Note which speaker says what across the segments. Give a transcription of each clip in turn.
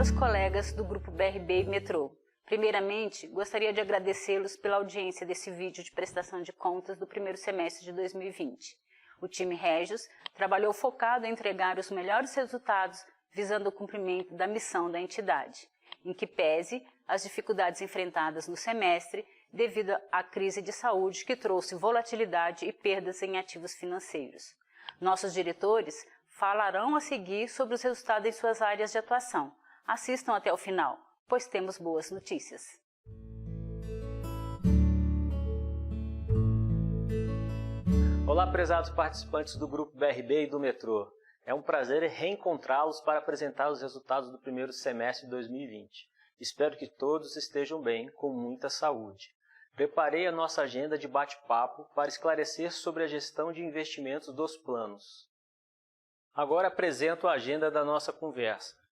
Speaker 1: caros colegas do Grupo BRB e Metrô. Primeiramente, gostaria de agradecê-los pela audiência desse vídeo de prestação de contas do primeiro semestre de 2020. O time Régios trabalhou focado em entregar os melhores resultados visando o cumprimento da missão da entidade, em que pese as dificuldades enfrentadas no semestre devido à crise de saúde que trouxe volatilidade e perdas em ativos financeiros. Nossos diretores falarão a seguir sobre os resultados em suas áreas de atuação. Assistam até o final, pois temos boas notícias.
Speaker 2: Olá, prezados participantes do Grupo BRB e do Metrô. É um prazer reencontrá-los para apresentar os resultados do primeiro semestre de 2020. Espero que todos estejam bem, com muita saúde. Preparei a nossa agenda de bate-papo para esclarecer sobre a gestão de investimentos dos planos. Agora apresento a agenda da nossa conversa.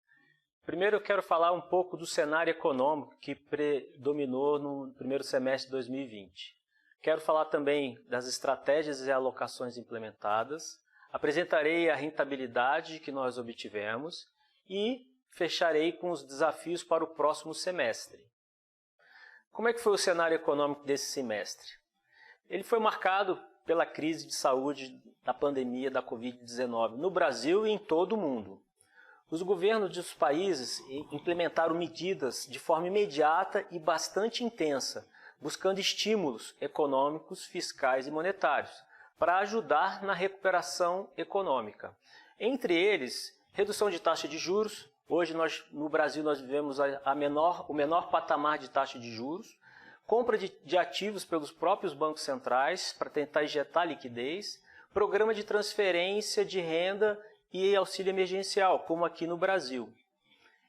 Speaker 2: Primeiro eu quero falar um pouco do cenário econômico que predominou no primeiro semestre de 2020. Quero falar também das estratégias e alocações implementadas, apresentarei a rentabilidade que nós obtivemos e fecharei com os desafios para o próximo semestre. Como é que foi o cenário econômico desse semestre? Ele foi marcado pela crise de saúde da pandemia da Covid-19 no Brasil e em todo o mundo. Os governos dos países implementaram medidas de forma imediata e bastante intensa, buscando estímulos econômicos, fiscais e monetários, para ajudar na recuperação econômica. Entre eles, redução de taxa de juros. Hoje, no Brasil, nós vivemos o menor patamar de taxa de juros, compra de ativos pelos próprios bancos centrais para tentar injetar liquidez, programa de transferência de renda e auxílio emergencial, como aqui no Brasil.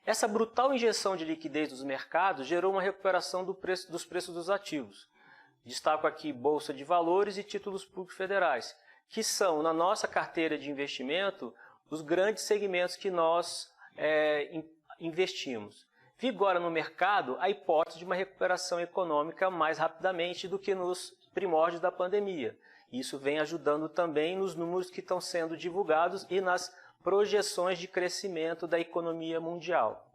Speaker 2: Essa brutal injeção de liquidez nos mercados gerou uma recuperação dos preços dos ativos. Destaco aqui Bolsa de Valores e títulos públicos federais, que são, na nossa carteira de investimento, os grandes segmentos que nós investimos. Vigora no mercado a hipótese de uma recuperação econômica mais rapidamente do que nos primórdios da pandemia. Isso vem ajudando também nos números que estão sendo divulgados e nas projeções de crescimento da economia mundial.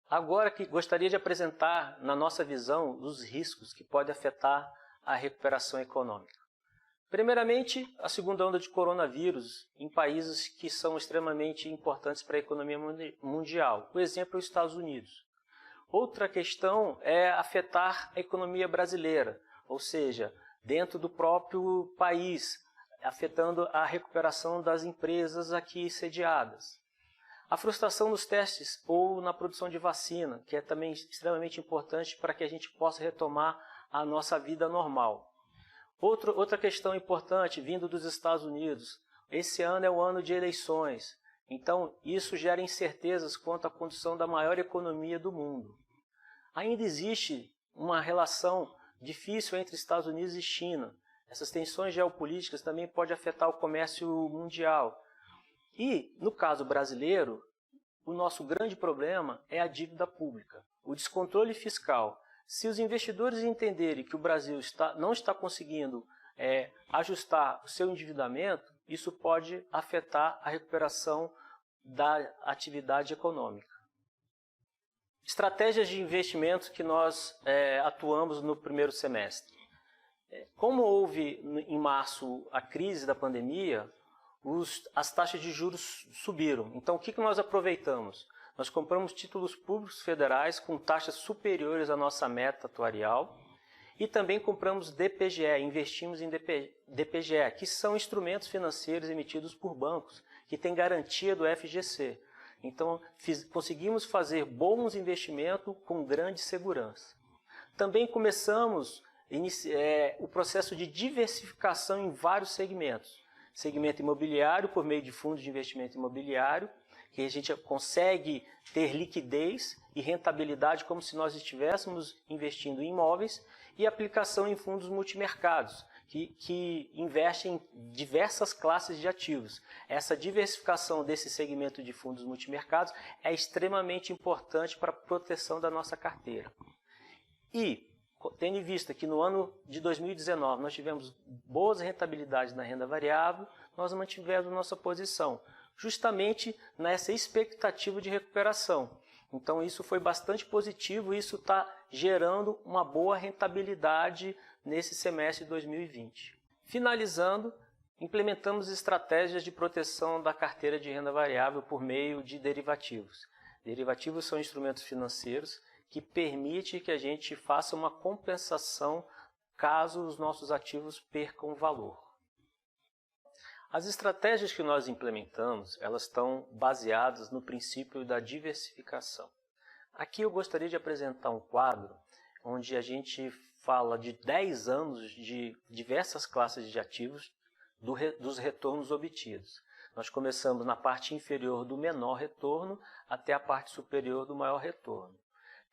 Speaker 2: Agora que gostaria de apresentar, na nossa visão, os riscos que podem afetar a recuperação econômica. Primeiramente, a segunda onda de coronavírus em países que são extremamente importantes para a economia mundial. O exemplo é os Estados Unidos. Outra questão é afetar a economia brasileira, ou seja, dentro do próprio país, afetando a recuperação das empresas aqui sediadas. A frustração nos testes ou na produção de vacina, que é também extremamente importante para que a gente possa retomar a nossa vida normal. Outra questão importante, vindo dos Estados Unidos, esse ano é o ano de eleições, então isso gera incertezas quanto à condição da maior economia do mundo. Ainda existe uma relação difícil entre Estados Unidos e China. Essas tensões geopolíticas também podem afetar o comércio mundial. E, no caso brasileiro, o nosso grande problema é a dívida pública, o descontrole fiscal. Se os investidores entenderem que o Brasil não está conseguindo ajustar o seu endividamento, isso pode afetar a recuperação da atividade econômica. Estratégias de investimento que nós atuamos no primeiro semestre. Como houve em março a crise da pandemia, as taxas de juros subiram. Então, o que nós aproveitamos? Nós compramos títulos públicos federais com taxas superiores à nossa meta atuarial e também compramos DPGE, investimos em DPGE, que são instrumentos financeiros emitidos por bancos, que têm garantia do FGC. Então, conseguimos fazer bons investimentos com grande segurança. Também começamos o processo de diversificação em vários segmentos. Segmento imobiliário, por meio de fundos de investimento imobiliário, que a gente consegue ter liquidez e rentabilidade como se nós estivéssemos investindo em imóveis, e aplicação em fundos multimercados, que investem em diversas classes de ativos. Essa diversificação desse segmento de fundos multimercados é extremamente importante para a proteção da nossa carteira. E, tendo em vista que no ano de 2019 nós tivemos boas rentabilidades na renda variável, nós mantivemos nossa posição. justamente nessa expectativa de recuperação. Então isso foi bastante positivo e isso está gerando uma boa rentabilidade nesse semestre de 2020. Finalizando, implementamos estratégias de proteção da carteira de renda variável por meio de derivativos. Derivativos são instrumentos financeiros que permitem que a gente faça uma compensação caso os nossos ativos percam valor. As estratégias que nós implementamos, elas estão baseadas no princípio da diversificação. Aqui eu gostaria de apresentar um quadro onde a gente fala de 10 anos de diversas classes de ativos dos retornos obtidos. Nós começamos na parte inferior do menor retorno até a parte superior do maior retorno.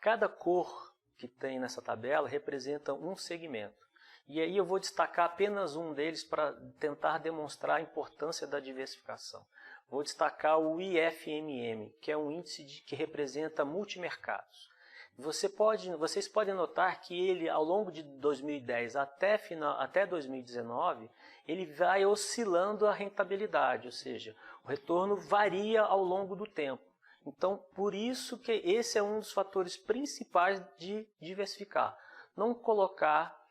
Speaker 2: Cada cor que tem nessa tabela representa um segmento. E aí eu vou destacar apenas um deles para tentar demonstrar a importância da diversificação. Vou destacar o IFMM, que é um índice que representa multimercados. Vocês podem notar que ele, ao longo de 2010 até 2019, ele vai oscilando a rentabilidade, ou seja, o retorno varia ao longo do tempo. Então, por isso que esse é um dos fatores principais de diversificar. Não colocar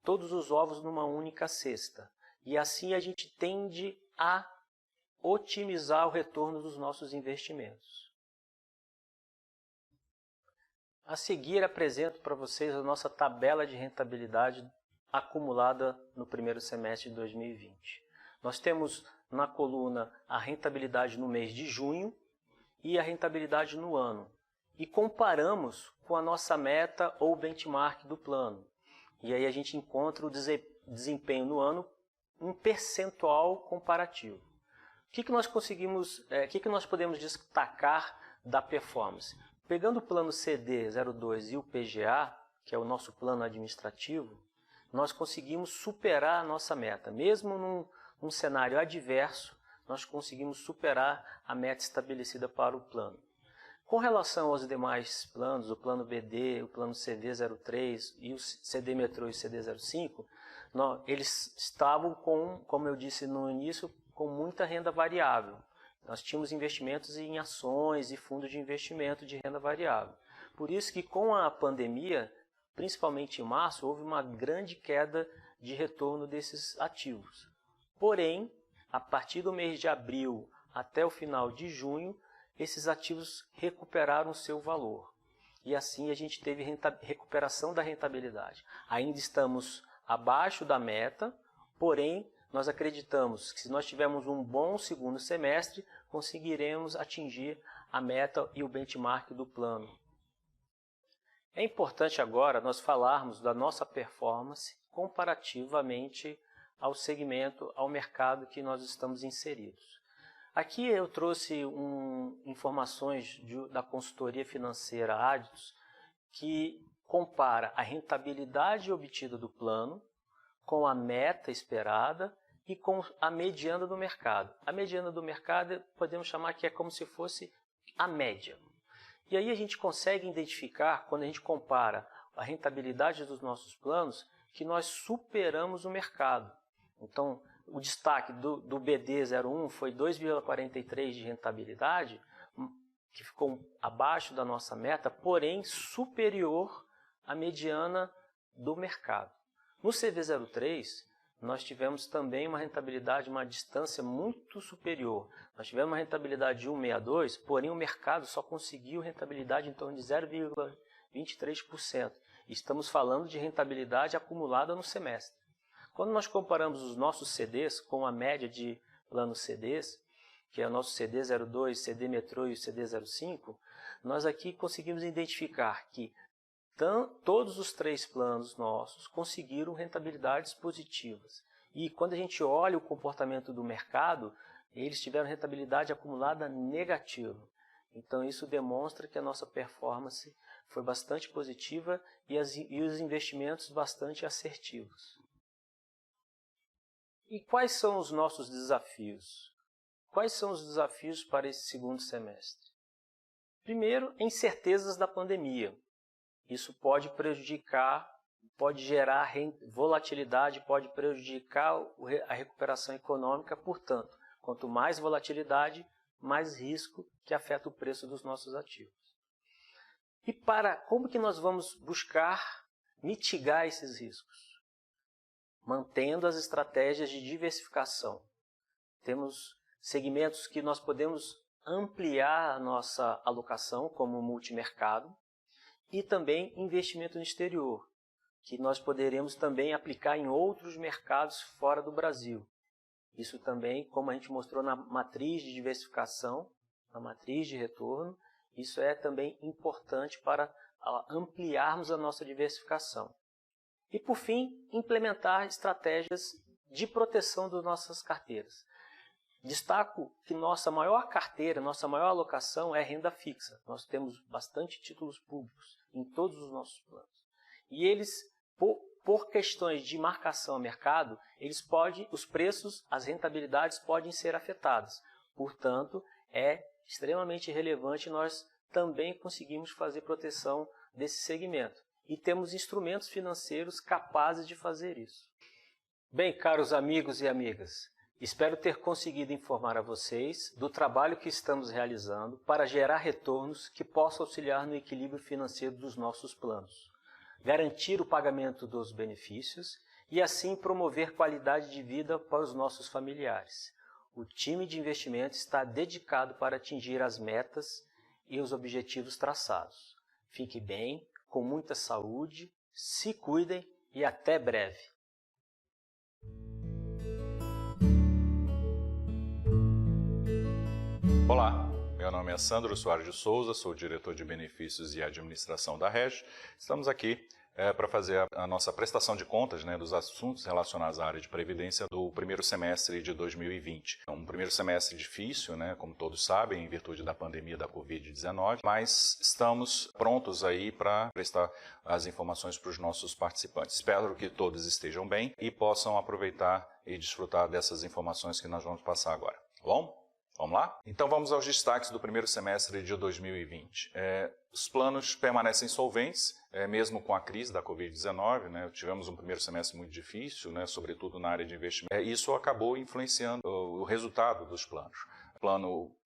Speaker 2: todos os ovos numa única cesta. E assim a gente tende a otimizar o retorno dos nossos investimentos. A seguir apresento para vocês a nossa tabela de rentabilidade acumulada no primeiro semestre de 2020. Nós temos na coluna a rentabilidade no mês de junho e a rentabilidade no ano. E comparamos com a nossa meta ou benchmark do plano. E aí a gente encontra o desempenho no ano, um percentual comparativo. O que nós podemos destacar da performance? Pegando o plano CD02 e o PGA, que é o nosso plano administrativo, nós conseguimos superar a nossa meta. Mesmo num cenário adverso, nós conseguimos superar a meta estabelecida para o plano. Com relação aos demais planos, o plano BD, o plano CD03 e o CD Metrô e o CD05, eles estavam como eu disse no início, com muita renda variável. Nós tínhamos investimentos em ações e fundos de investimento de renda variável. Por isso que com a pandemia, principalmente em março, houve uma grande queda de retorno desses ativos. Porém, a partir do mês de abril até o final de junho, esses ativos recuperaram seu valor. E assim a gente teve recuperação da rentabilidade. Ainda estamos abaixo da meta, porém nós acreditamos que se nós tivermos um bom segundo semestre, conseguiremos atingir a meta e o benchmark do plano. É importante agora nós falarmos da nossa performance comparativamente ao segmento, ao mercado que nós estamos inseridos. Aqui eu trouxe informações da consultoria financeira Aditus, que compara a rentabilidade obtida do plano com a meta esperada e com a mediana do mercado. A mediana do mercado podemos chamar que é como se fosse a média. E aí a gente consegue identificar, quando a gente compara a rentabilidade dos nossos planos, que nós superamos o mercado. Então, o destaque do BD01 foi 2,43 de rentabilidade, que ficou abaixo da nossa meta, porém superior à mediana do mercado. No CV03, nós tivemos também uma rentabilidade, uma distância muito superior. Nós tivemos uma rentabilidade de 1,62, porém o mercado só conseguiu rentabilidade em torno de 0,23%. Estamos falando de rentabilidade acumulada no semestre. Quando nós comparamos os nossos CDs com a média de planos CDs, que é o nosso CD02, CD Metrô e o CD05, nós aqui conseguimos identificar que todos os 3 planos nossos conseguiram rentabilidades positivas. E quando a gente olha o comportamento do mercado, eles tiveram rentabilidade acumulada negativa. Então isso demonstra que a nossa performance foi bastante positiva e os investimentos bastante assertivos. E quais são os nossos desafios? Quais são os desafios para esse segundo semestre? Primeiro, incertezas da pandemia. Isso pode prejudicar, pode gerar volatilidade, pode prejudicar a recuperação econômica. Portanto, quanto mais volatilidade, mais risco que afeta o preço dos nossos ativos. E como que nós vamos buscar mitigar esses riscos? Mantendo as estratégias de diversificação. Temos segmentos que nós podemos ampliar a nossa alocação, como o multimercado, e também investimento no exterior, que nós poderemos também aplicar em outros mercados fora do Brasil. Isso também, como a gente mostrou na matriz de diversificação, na matriz de retorno, isso é também importante para ampliarmos a nossa diversificação. E, por fim, implementar estratégias de proteção das nossas carteiras. Destaco que nossa maior carteira, nossa maior alocação é renda fixa. Nós temos bastante títulos públicos em todos os nossos planos. E eles, por questões de marcação a mercado, os preços, as rentabilidades podem ser afetadas. Portanto, é extremamente relevante nós também conseguirmos fazer proteção desse segmento. E temos instrumentos financeiros capazes de fazer isso. Bem, caros amigos e amigas, espero ter conseguido informar a vocês do trabalho que estamos realizando para gerar retornos que possam auxiliar no equilíbrio financeiro dos nossos planos, garantir o pagamento dos benefícios e assim promover qualidade de vida para os nossos familiares. O time de investimento está dedicado para atingir as metas e os objetivos traçados. Fique bem, com muita saúde, se cuidem e até breve.
Speaker 3: Olá, meu nome é Sandro Soares de Souza, sou diretor de benefícios e administração da Regis. Estamos aqui para fazer a nossa prestação de contas, dos assuntos relacionados à área de previdência do primeiro semestre de 2020. É um primeiro semestre difícil, como todos sabem, em virtude da pandemia da Covid-19, mas estamos prontos aí para prestar as informações para os nossos participantes. Espero que todos estejam bem e possam aproveitar e desfrutar dessas informações que nós vamos passar agora. Tá bom? Vamos lá? Então vamos aos destaques do primeiro semestre de 2020. Os planos permanecem solventes, mesmo com a crise da Covid-19, tivemos um primeiro semestre muito difícil, sobretudo na área de investimento. Isso acabou influenciando o resultado dos planos.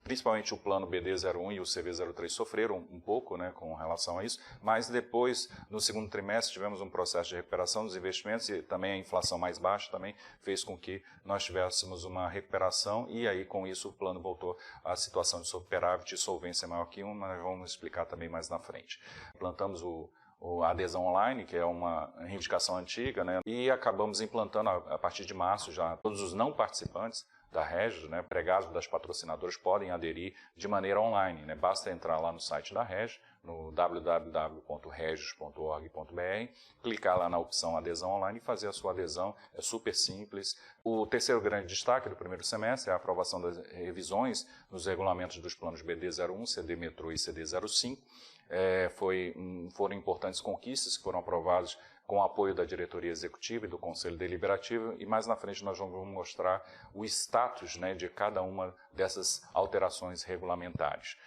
Speaker 3: Principalmente o plano BD01 e o CV03 sofreram um pouco com relação a isso, mas depois, no segundo trimestre, tivemos um processo de recuperação dos investimentos e também a inflação mais baixa também fez com que nós tivéssemos uma recuperação e aí com isso o plano voltou à situação de superávit e solvência maior que 1, mas vamos explicar também mais na frente. Implantamos a adesão online, que é uma reivindicação antiga, e acabamos implantando a partir de março já todos os não participantes da Regis, empregados das patrocinadoras podem aderir de maneira online. Basta entrar lá no site da Regis, no www.regis.org.br, clicar lá na opção adesão online e fazer a sua adesão, é super simples. O terceiro grande destaque do primeiro semestre é a aprovação das revisões nos regulamentos dos planos BD01, CD Metrô e CD05. Foram importantes conquistas que foram aprovadas com o apoio da diretoria executiva e do Conselho Deliberativo, e mais na frente nós vamos mostrar o status de cada uma dessas alterações regulamentares.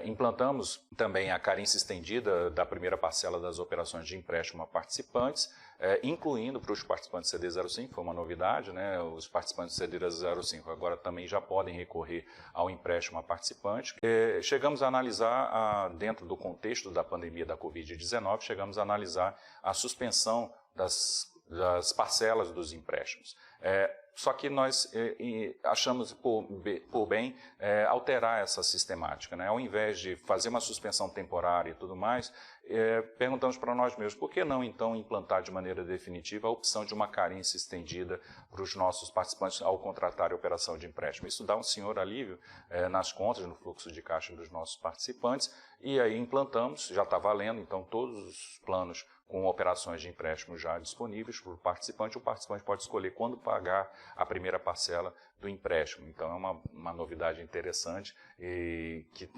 Speaker 3: Implantamos também a carência estendida da primeira parcela das operações de empréstimo a participantes, incluindo para os participantes CD05, foi uma novidade, os participantes CD05 agora também já podem recorrer ao empréstimo a participante. Chegamos a analisar, dentro do contexto da pandemia da Covid-19, chegamos a analisar a suspensão das parcelas dos empréstimos. Só que nós achamos por bem alterar essa sistemática. Ao invés de fazer uma suspensão temporária e tudo mais, perguntamos para nós mesmos, por que não então implantar de maneira definitiva a opção de uma carência estendida para os nossos participantes ao contratar a operação de empréstimo. Isso dá um senhor alívio nas contas, no fluxo de caixa dos nossos participantes, e aí implantamos, já está valendo, então todos os planos com operações de empréstimo já disponíveis para o participante pode escolher quando pagar a primeira parcela do empréstimo. Então é uma novidade interessante e que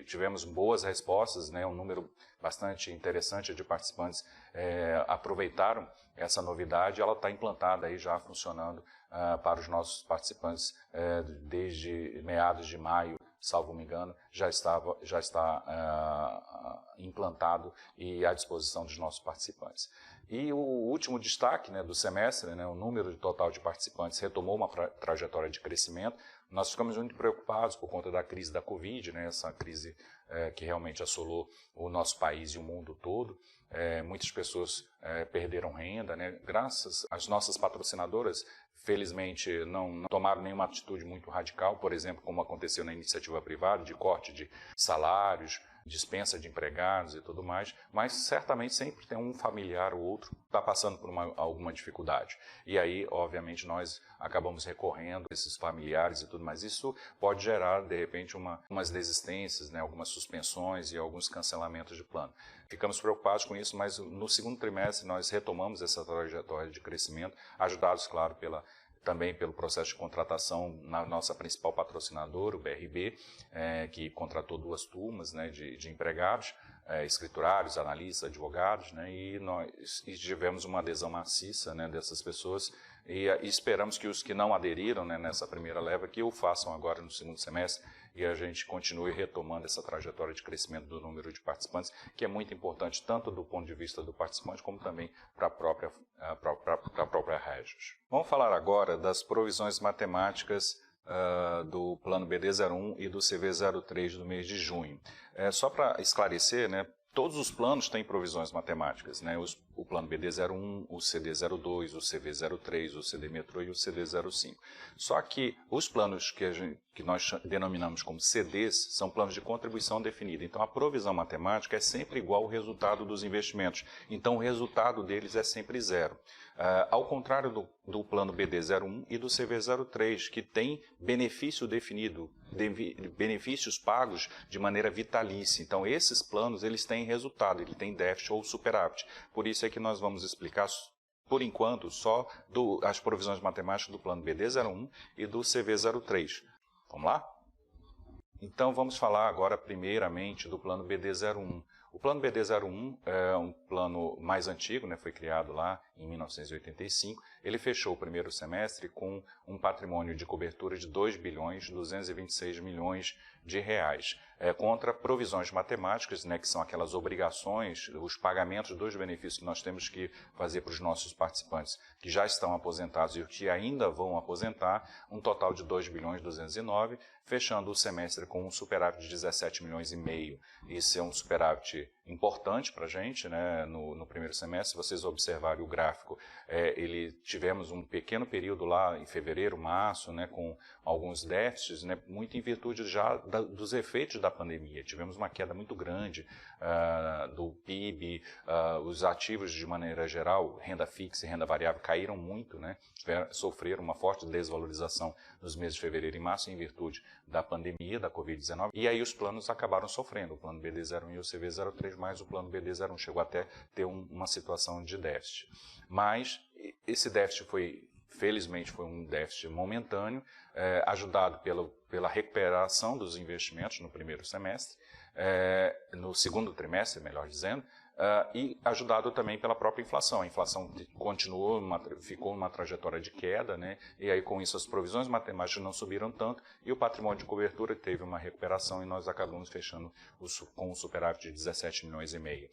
Speaker 3: tivemos boas respostas, um número bastante interessante de participantes aproveitaram essa novidade, ela está implantada aí já funcionando para os nossos participantes desde meados de maio salvo me engano, já está implantado e à disposição dos nossos participantes. E o último destaque, né, do semestre, né, o número total de participantes retomou uma trajetória de crescimento. Nós ficamos muito preocupados por conta da crise da Covid, né, essa crise que realmente assolou o nosso país e o mundo todo. Muitas pessoas perderam renda, né, graças às nossas patrocinadoras. Felizmente, não tomaram nenhuma atitude muito radical, por exemplo, como aconteceu na iniciativa privada, de corte de salários, dispensa de empregados e tudo mais, mas certamente sempre tem um familiar ou outro que está passando por alguma dificuldade. E aí, obviamente, nós acabamos recorrendo a esses familiares e tudo mais. Isso pode gerar, de repente, umas desistências, né, algumas suspensões e alguns cancelamentos de plano. Ficamos preocupados com isso, mas no segundo trimestre nós retomamos essa trajetória de crescimento, ajudados, claro, também pelo processo de contratação na nossa principal patrocinadora, o BRB, que contratou 2 turmas, né, de empregados, escriturários, analistas, advogados, né, e nós tivemos uma adesão maciça, né, dessas pessoas e esperamos que os que não aderiram, né, nessa primeira leva, que o façam agora no segundo semestre e a gente continue retomando essa trajetória de crescimento do número de participantes, que é muito importante tanto do ponto de vista do participante como também para a própria Regis. Vamos falar agora das provisões matemáticas do Plano BD01 e do CV03 do mês de junho. Só para esclarecer, né, todos os planos têm provisões matemáticas, né? O plano BD01, o CD02, o CV03, o CD Metrô e o CD05. Só que os planos que nós denominamos como CDs são planos de contribuição definida. Então, a provisão matemática é sempre igual ao resultado dos investimentos. Então, o resultado deles é sempre zero. Ao contrário do plano BD01 e do CV03, que tem benefício definido, benefícios pagos de maneira vitalícia. Então, esses planos, eles têm resultado, ele tem déficit ou superávit. Por isso é que nós vamos explicar, por enquanto, só as provisões matemáticas do plano BD01 e do CV03. Vamos lá? Então, vamos falar agora, primeiramente, do plano BD01. O plano BD01 é um plano mais antigo, né, foi criado lá em 1985. Ele fechou o primeiro semestre com um patrimônio de cobertura de 2.226 bilhões de reais, contra provisões matemáticas, né, que são aquelas obrigações, os pagamentos dos benefícios que nós temos que fazer para os nossos participantes que já estão aposentados e que ainda vão aposentar, um total de 2.209, fechando o semestre com um superávit de 17 milhões e meio. Isso é um superávit importante para a gente, né, no primeiro semestre. Se vocês observarem o gráfico, tivemos um pequeno período lá em fevereiro, março, né, com alguns déficits, né, muito em virtude já dos efeitos da pandemia. Tivemos uma queda muito grande do PIB, os ativos de maneira geral, renda fixa e renda variável, caíram muito, né, sofreram uma forte desvalorização nos meses de fevereiro e março em virtude da pandemia, da Covid-19, e aí os planos acabaram sofrendo, o plano BD01 e o CV03, mas o plano BD01 chegou até ter uma situação de déficit. Mas esse déficit felizmente foi um déficit momentâneo, ajudado pela recuperação dos investimentos no primeiro semestre, no segundo trimestre, melhor dizendo, e ajudado também pela própria inflação. A inflação ficou numa trajetória de queda, né? E aí com isso as provisões matemáticas não subiram tanto e o patrimônio de cobertura teve uma recuperação e nós acabamos fechando com um superávit de 17 milhões e meio.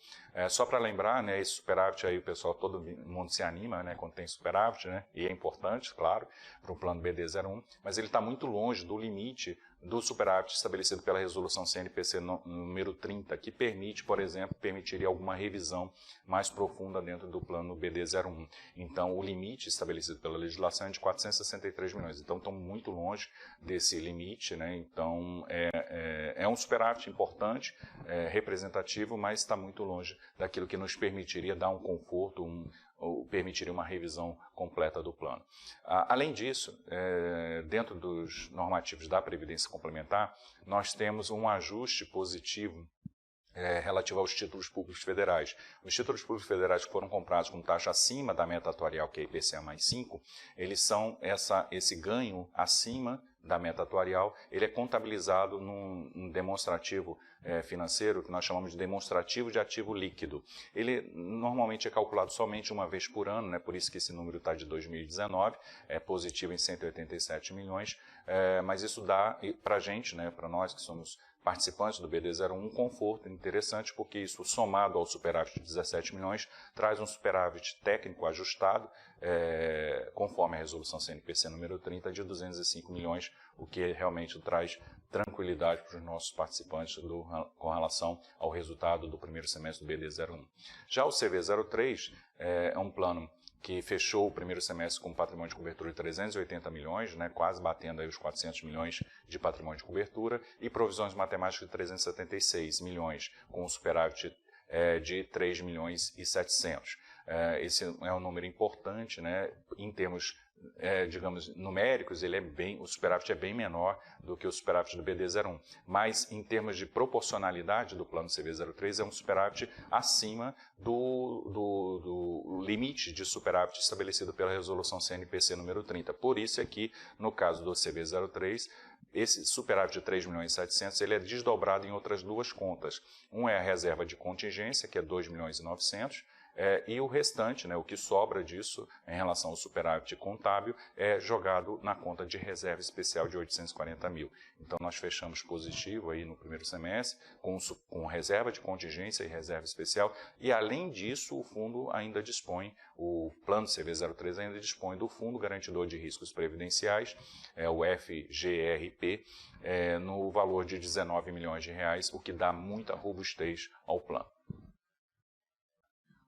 Speaker 3: Só para lembrar, né, esse superávit aí o pessoal, todo mundo se anima, né, quando tem superávit, né? E é importante, claro, para o plano BD01, mas ele está muito longe do limite do superávit estabelecido pela resolução CNPC número 30, que permitiria alguma revisão mais profunda dentro do plano BD01. Então, o limite estabelecido pela legislação é de 463 milhões. Então, estamos muito longe desse limite, né? Então, é um superávit importante, representativo, mas está muito longe daquilo que nos permitiria dar um conforto, ou permitiria uma revisão completa do plano. Além disso, dentro dos normativos da Previdência Complementar, nós temos um ajuste positivo relativa aos títulos públicos federais. Os títulos públicos federais que foram comprados com taxa acima da meta atuarial, que é IPCA mais 5, eles são esse ganho acima da meta atuarial, ele é contabilizado num demonstrativo financeiro que nós chamamos de demonstrativo de ativo líquido. Ele normalmente é calculado somente uma vez por ano, né? Por isso que esse número está de 2019, é positivo em 187 milhões, mas isso dá para a gente, né, para nós que somos participantes do BD01, um conforto interessante, porque isso, somado ao superávit de 17 milhões, traz um superávit técnico ajustado, conforme a resolução CNPC número 30, de 205 milhões, o que realmente traz tranquilidade para os nossos participantes com relação ao resultado do primeiro semestre do BD01. Já o CV03 é um plano que fechou o primeiro semestre com um patrimônio de cobertura de 380 milhões, né, quase batendo aí os 400 milhões de patrimônio de cobertura, e provisões matemáticas de 376 milhões, com um superávit de 3 milhões e 700. Esse é um número importante, né, em termos, digamos, numéricos, o superávit é bem menor do que o superávit do BD01, mas em termos de proporcionalidade do plano CV03 é um superávit acima do limite de superávit estabelecido pela resolução CNPC número 30. Por isso é que, no caso do CV03, esse superávit de 3 milhões e 700, ele é desdobrado em outras duas contas. Um é a reserva de contingência, que é 2 milhões e 900, e o restante, né, o que sobra disso em relação ao superávit contábil, é jogado na conta de reserva especial de 840 mil. Então, nós fechamos positivo aí no primeiro semestre, com reserva de contingência e reserva especial, e além disso, o fundo ainda dispõe, o plano CV03 ainda dispõe do Fundo Garantidor de Riscos Previdenciais, o FGRP, no valor de 19 milhões de reais, o que dá muita robustez ao plano.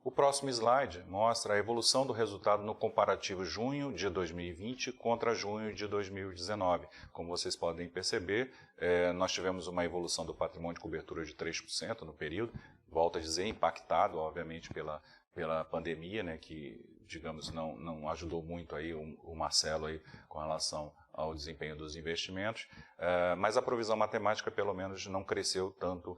Speaker 3: O próximo slide mostra a evolução do resultado no comparativo junho de 2020 contra junho de 2019. Como vocês podem perceber, nós tivemos uma evolução do patrimônio de cobertura de 3% no período, volto a dizer, impactado, obviamente, pela pandemia, né, que, digamos, não ajudou muito aí o Marcelo aí com relação ao desempenho dos investimentos, mas a provisão matemática, pelo menos, não cresceu tanto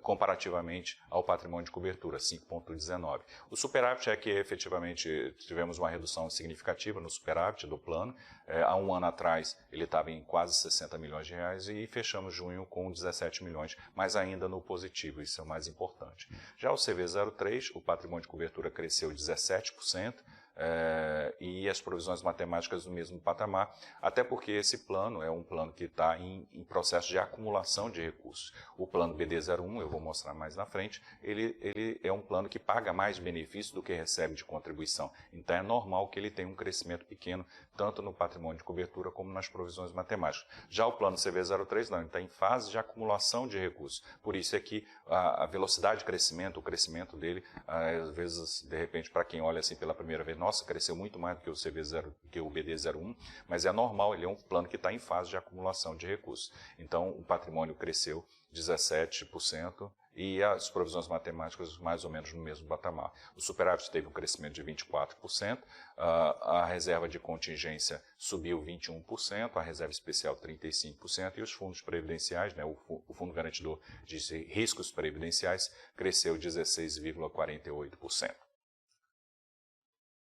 Speaker 3: comparativamente ao patrimônio de cobertura, 5,19. O superávit é que, efetivamente, tivemos uma redução significativa no superávit do plano. Há um ano atrás, ele estava em quase 60 milhões de reais e fechamos junho com 17 milhões, mas ainda no positivo, isso é o mais importante. Já o CV03, o patrimônio de cobertura cresceu 17%, e as provisões matemáticas no mesmo patamar, até porque esse plano é um plano que está em processo de acumulação de recursos. O plano BD01, eu vou mostrar mais na frente, ele é um plano que paga mais benefícios do que recebe de contribuição. Então é normal que ele tenha um crescimento pequeno, tanto no patrimônio de cobertura como nas provisões matemáticas. Já o plano CV03 não, ele está em fase de acumulação de recursos. Por isso é que a velocidade de crescimento, o crescimento dele, às vezes, de repente, para quem olha assim pela primeira vez, nossa, cresceu muito mais do que o BD01, mas é normal, ele é um plano que está em fase de acumulação de recursos. Então, o patrimônio cresceu 17% e as provisões matemáticas mais ou menos no mesmo patamar. O superávit teve um crescimento de 24%, a reserva de contingência subiu 21%, a reserva especial 35% e os fundos previdenciais, né, o Fundo Garantidor de Riscos Previdenciais, cresceu 16,48%.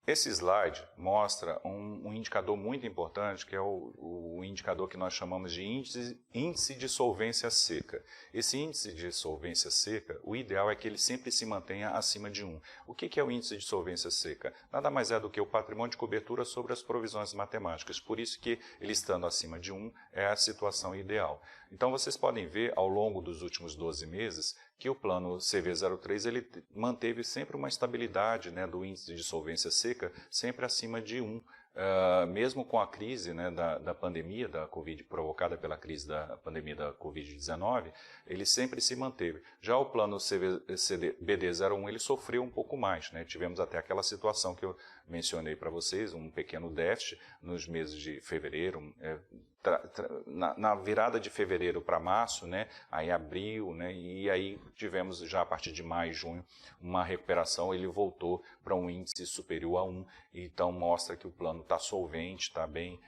Speaker 3: Esse slide mostra um indicador muito importante, que é o indicador que nós chamamos de índice de solvência seca. Esse índice de solvência seca, o ideal é que ele sempre se mantenha acima de 1. O que é o índice de solvência seca? Nada mais é do que o patrimônio de cobertura sobre as provisões matemáticas. Por isso que ele estando acima de 1 é a situação ideal. Então vocês podem ver ao longo dos últimos 12 meses que o plano CV03 ele manteve sempre uma estabilidade, né, do índice de solvência seca, sempre acima de 1. Mesmo com a crise, né, da pandemia da Covid, provocada pela crise da pandemia da Covid-19, ele sempre se manteve. Já o plano BD01 ele sofreu um pouco mais, né? Tivemos até aquela situação que eu mencionei para vocês, um pequeno déficit nos meses de fevereiro, na virada de fevereiro para março, né, aí abril, né, e aí tivemos já a partir de maio e junho uma recuperação, ele voltou para um índice superior a 1, então mostra que o plano está solvente, está bem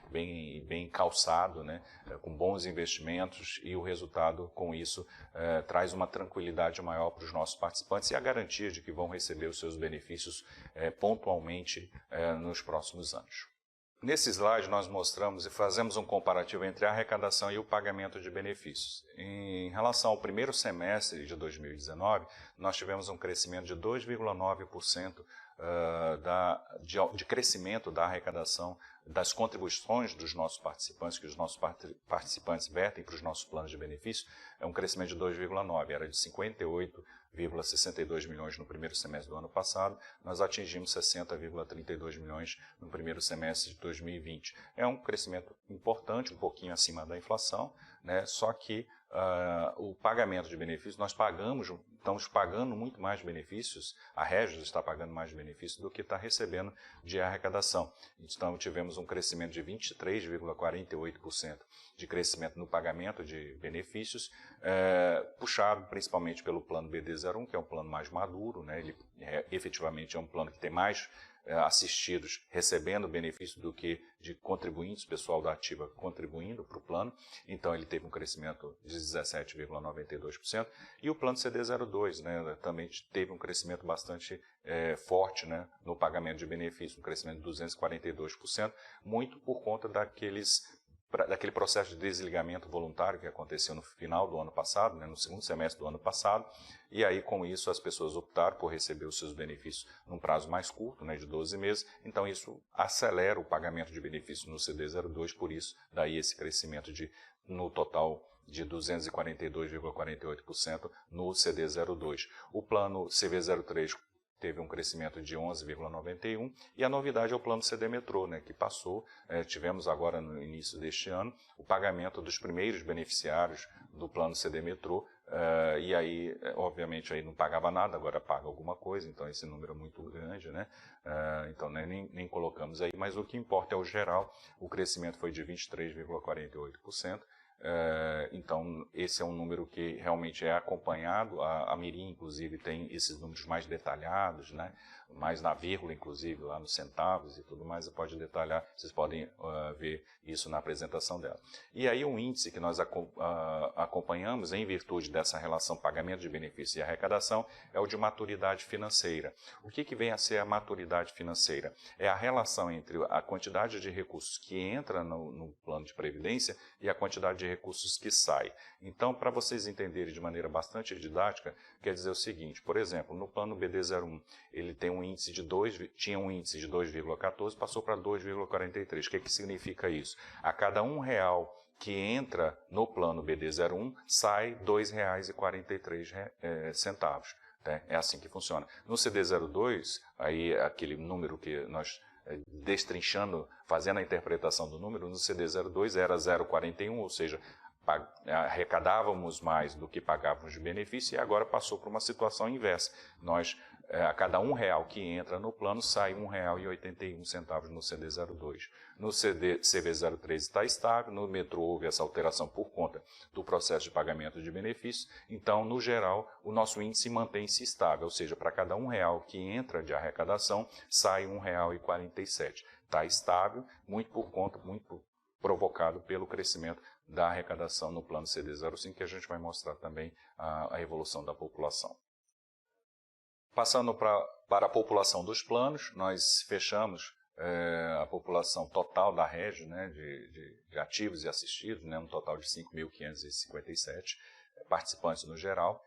Speaker 3: calçado, né, com bons investimentos, e o resultado com isso traz uma tranquilidade maior para os nossos participantes e a garantia de que vão receber os seus benefícios pontualmente nos próximos anos. Nesse slide nós mostramos e fazemos um comparativo entre a arrecadação e o pagamento de benefícios. Em relação ao primeiro semestre de 2019, nós tivemos um crescimento de 2,9% de crescimento da arrecadação das contribuições dos nossos participantes, que os nossos participantes vertem para os nossos planos de benefício, é um crescimento de 2,9%, era de 58,62 milhões no primeiro semestre do ano passado, nós atingimos 60,32 milhões no primeiro semestre de 2020. É um crescimento importante, um pouquinho acima da inflação, né? Só que o pagamento de benefícios, estamos pagando muito mais benefícios, a Regis está pagando mais benefícios do que está recebendo de arrecadação. Então, tivemos um crescimento de 23,48% de crescimento no pagamento de benefícios, puxado principalmente pelo plano BD01, que é um plano mais maduro, né? Ele efetivamente é um plano que tem mais assistidos recebendo benefício do que de contribuintes, pessoal da ativa contribuindo para o plano, então ele teve um crescimento de 17,92%, e o plano CD02, né, também teve um crescimento bastante forte, né, no pagamento de benefício, um crescimento de 242%, muito por conta daquele processo de desligamento voluntário que aconteceu no final do ano passado, né, no segundo semestre do ano passado, e aí com isso as pessoas optaram por receber os seus benefícios num prazo mais curto, né, de 12 meses, então isso acelera o pagamento de benefícios no CD02, por isso daí esse crescimento no total de 242,48% no CD02. O plano CV03 teve um crescimento de 11,91%, e a novidade é o plano CD Metrô, né, que passou, tivemos agora no início deste ano, o pagamento dos primeiros beneficiários do plano CD Metrô, e aí, obviamente, aí não pagava nada, agora paga alguma coisa, então esse número é muito grande, né, então nem colocamos aí, mas o que importa é o geral, o crescimento foi de 23,48%, então esse é um número que realmente é acompanhado, a Mirim inclusive tem esses números mais detalhados, né? Mais na vírgula inclusive, lá nos centavos e tudo mais, você pode detalhar, vocês podem ver isso na apresentação dela. E aí um índice que nós acompanhamos em virtude dessa relação pagamento de benefício e arrecadação é o de maturidade financeira. O que vem a ser a maturidade financeira? É a relação entre a quantidade de recursos que entra no plano de previdência e a quantidade de recursos que sai. Então, para vocês entenderem de maneira bastante didática, quer dizer o seguinte, por exemplo, no plano BD01, ele tem tinha um índice de 2,14, passou para 2,43. O que significa isso? A cada R$1 que entra no plano BD01, sai R$ 2,43. Né? É assim que funciona. No CD02, aí aquele número que nós destrinchando, fazendo a interpretação do número, no CD02 era 0,41, ou seja, arrecadávamos mais do que pagávamos de benefício, e agora passou para uma situação inversa. Nós, a cada R$1 que entra no plano, sai R$1,81 no CD02. No CV03 está estável, no Metrô houve essa alteração por conta do processo de pagamento de benefícios, então, no geral, o nosso índice mantém-se estável, ou seja, para cada R$1 que entra de arrecadação, sai R$1,47. Está estável, muito provocado pelo crescimento da arrecadação no plano CD05, que a gente vai mostrar também a evolução da população. Passando para a população dos planos, nós fechamos a população total da Regis, né, de ativos e assistidos, né, um total de 5.557 participantes no geral,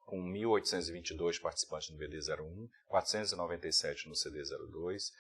Speaker 3: com 1.822 participantes no BD01, 497 no CD02,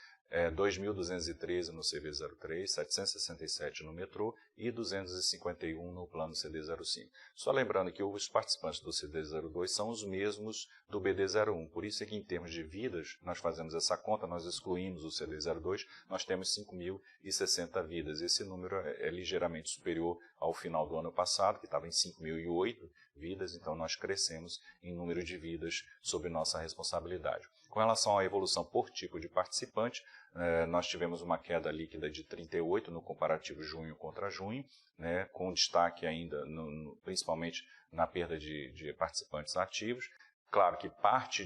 Speaker 3: 2.213 no CV03, 767 no Metrô e 251 no plano CD05. Só lembrando que os participantes do CD02 são os mesmos do BD01, por isso é que em termos de vidas, nós fazemos essa conta, nós excluímos o CD02, nós temos 5.060 vidas. Esse número é ligeiramente superior ao final do ano passado, que estava em 5.008 vidas, então nós crescemos em número de vidas sob nossa responsabilidade. Com relação à evolução por tipo de participante, nós tivemos uma queda líquida de 38 no comparativo junho contra junho, né, com destaque ainda, principalmente na perda de participantes ativos. Claro que parte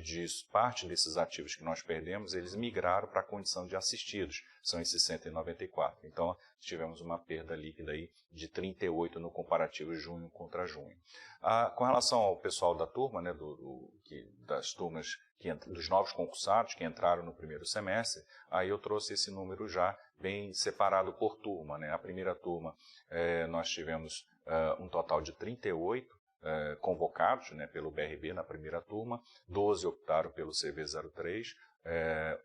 Speaker 3: desses ativos que nós perdemos, eles migraram para a condição de assistidos, são esses 194. Então, tivemos uma perda líquida aí de 38 no comparativo junho contra junho. Com relação ao pessoal da turma, né, das turmas, dos novos concursados que entraram no primeiro semestre, aí eu trouxe esse número já bem separado por turma, né? A primeira turma, nós tivemos um total de 38, convocados, né, pelo BRB na primeira turma, 12 optaram pelo CV03,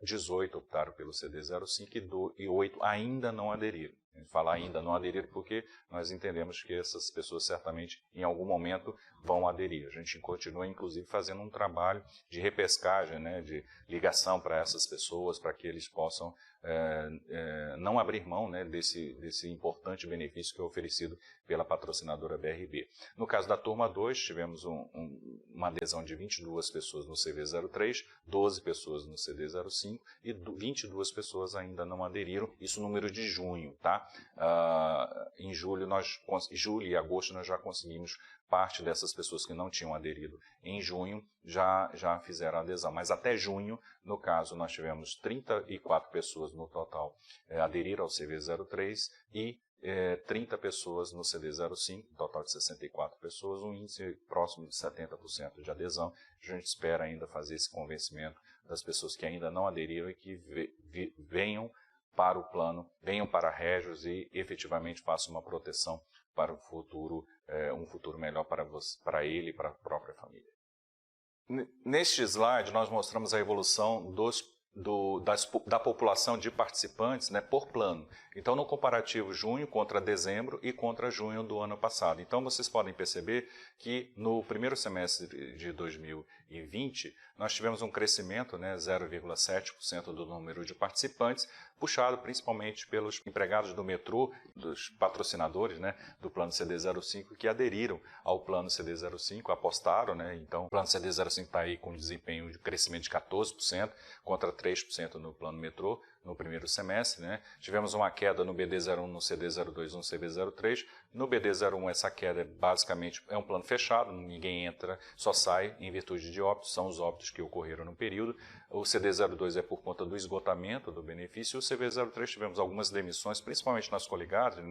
Speaker 3: 18 optaram pelo CD05 e 8 ainda não aderiram. A gente fala ainda não aderiram porque nós entendemos que essas pessoas certamente em algum momento vão aderir. A gente continua inclusive fazendo um trabalho de repescagem, né, de ligação para essas pessoas, para que eles possam não abrir mão, né, desse importante benefício que é oferecido pela patrocinadora BRB. No caso da turma 2, tivemos uma adesão de 22 pessoas no CV03, 12 pessoas no CD05 e 22 pessoas ainda não aderiram, isso no número de junho, tá? Em julho e agosto nós já conseguimos parte dessas pessoas que não tinham aderido em junho já fizeram a adesão, mas até junho, no caso, nós tivemos 34 pessoas no total aderiram ao CV03 e 30 pessoas no CD05, um total de 64 pessoas, um índice próximo de 70% de adesão. A gente espera ainda fazer esse convencimento das pessoas que ainda não aderiram e que venham para o plano, venham para a Régios e efetivamente façam uma proteção para o futuro, um futuro melhor para ele e para a própria família. Neste slide, nós mostramos a evolução da população de participantes, né, por plano. Então, no comparativo junho contra dezembro e contra junho do ano passado. Então, vocês podem perceber que no primeiro semestre de 2020, nós tivemos um crescimento, né, 0,7% do número de participantes, puxado principalmente pelos empregados do metrô, dos patrocinadores, né, do plano CD05, que aderiram ao plano CD05, apostaram, né, então o plano CD05 está aí com desempenho de crescimento de 14%, contra 3% no plano metrô, no primeiro semestre, né? Tivemos uma queda no BD01, no CD02 e no CV03. No BD01 essa queda basicamente é um plano fechado, ninguém entra, só sai em virtude de óbitos, são os óbitos que ocorreram no período. O CD02 é por conta do esgotamento do benefício. O CV03 tivemos algumas demissões, principalmente nas coligadas,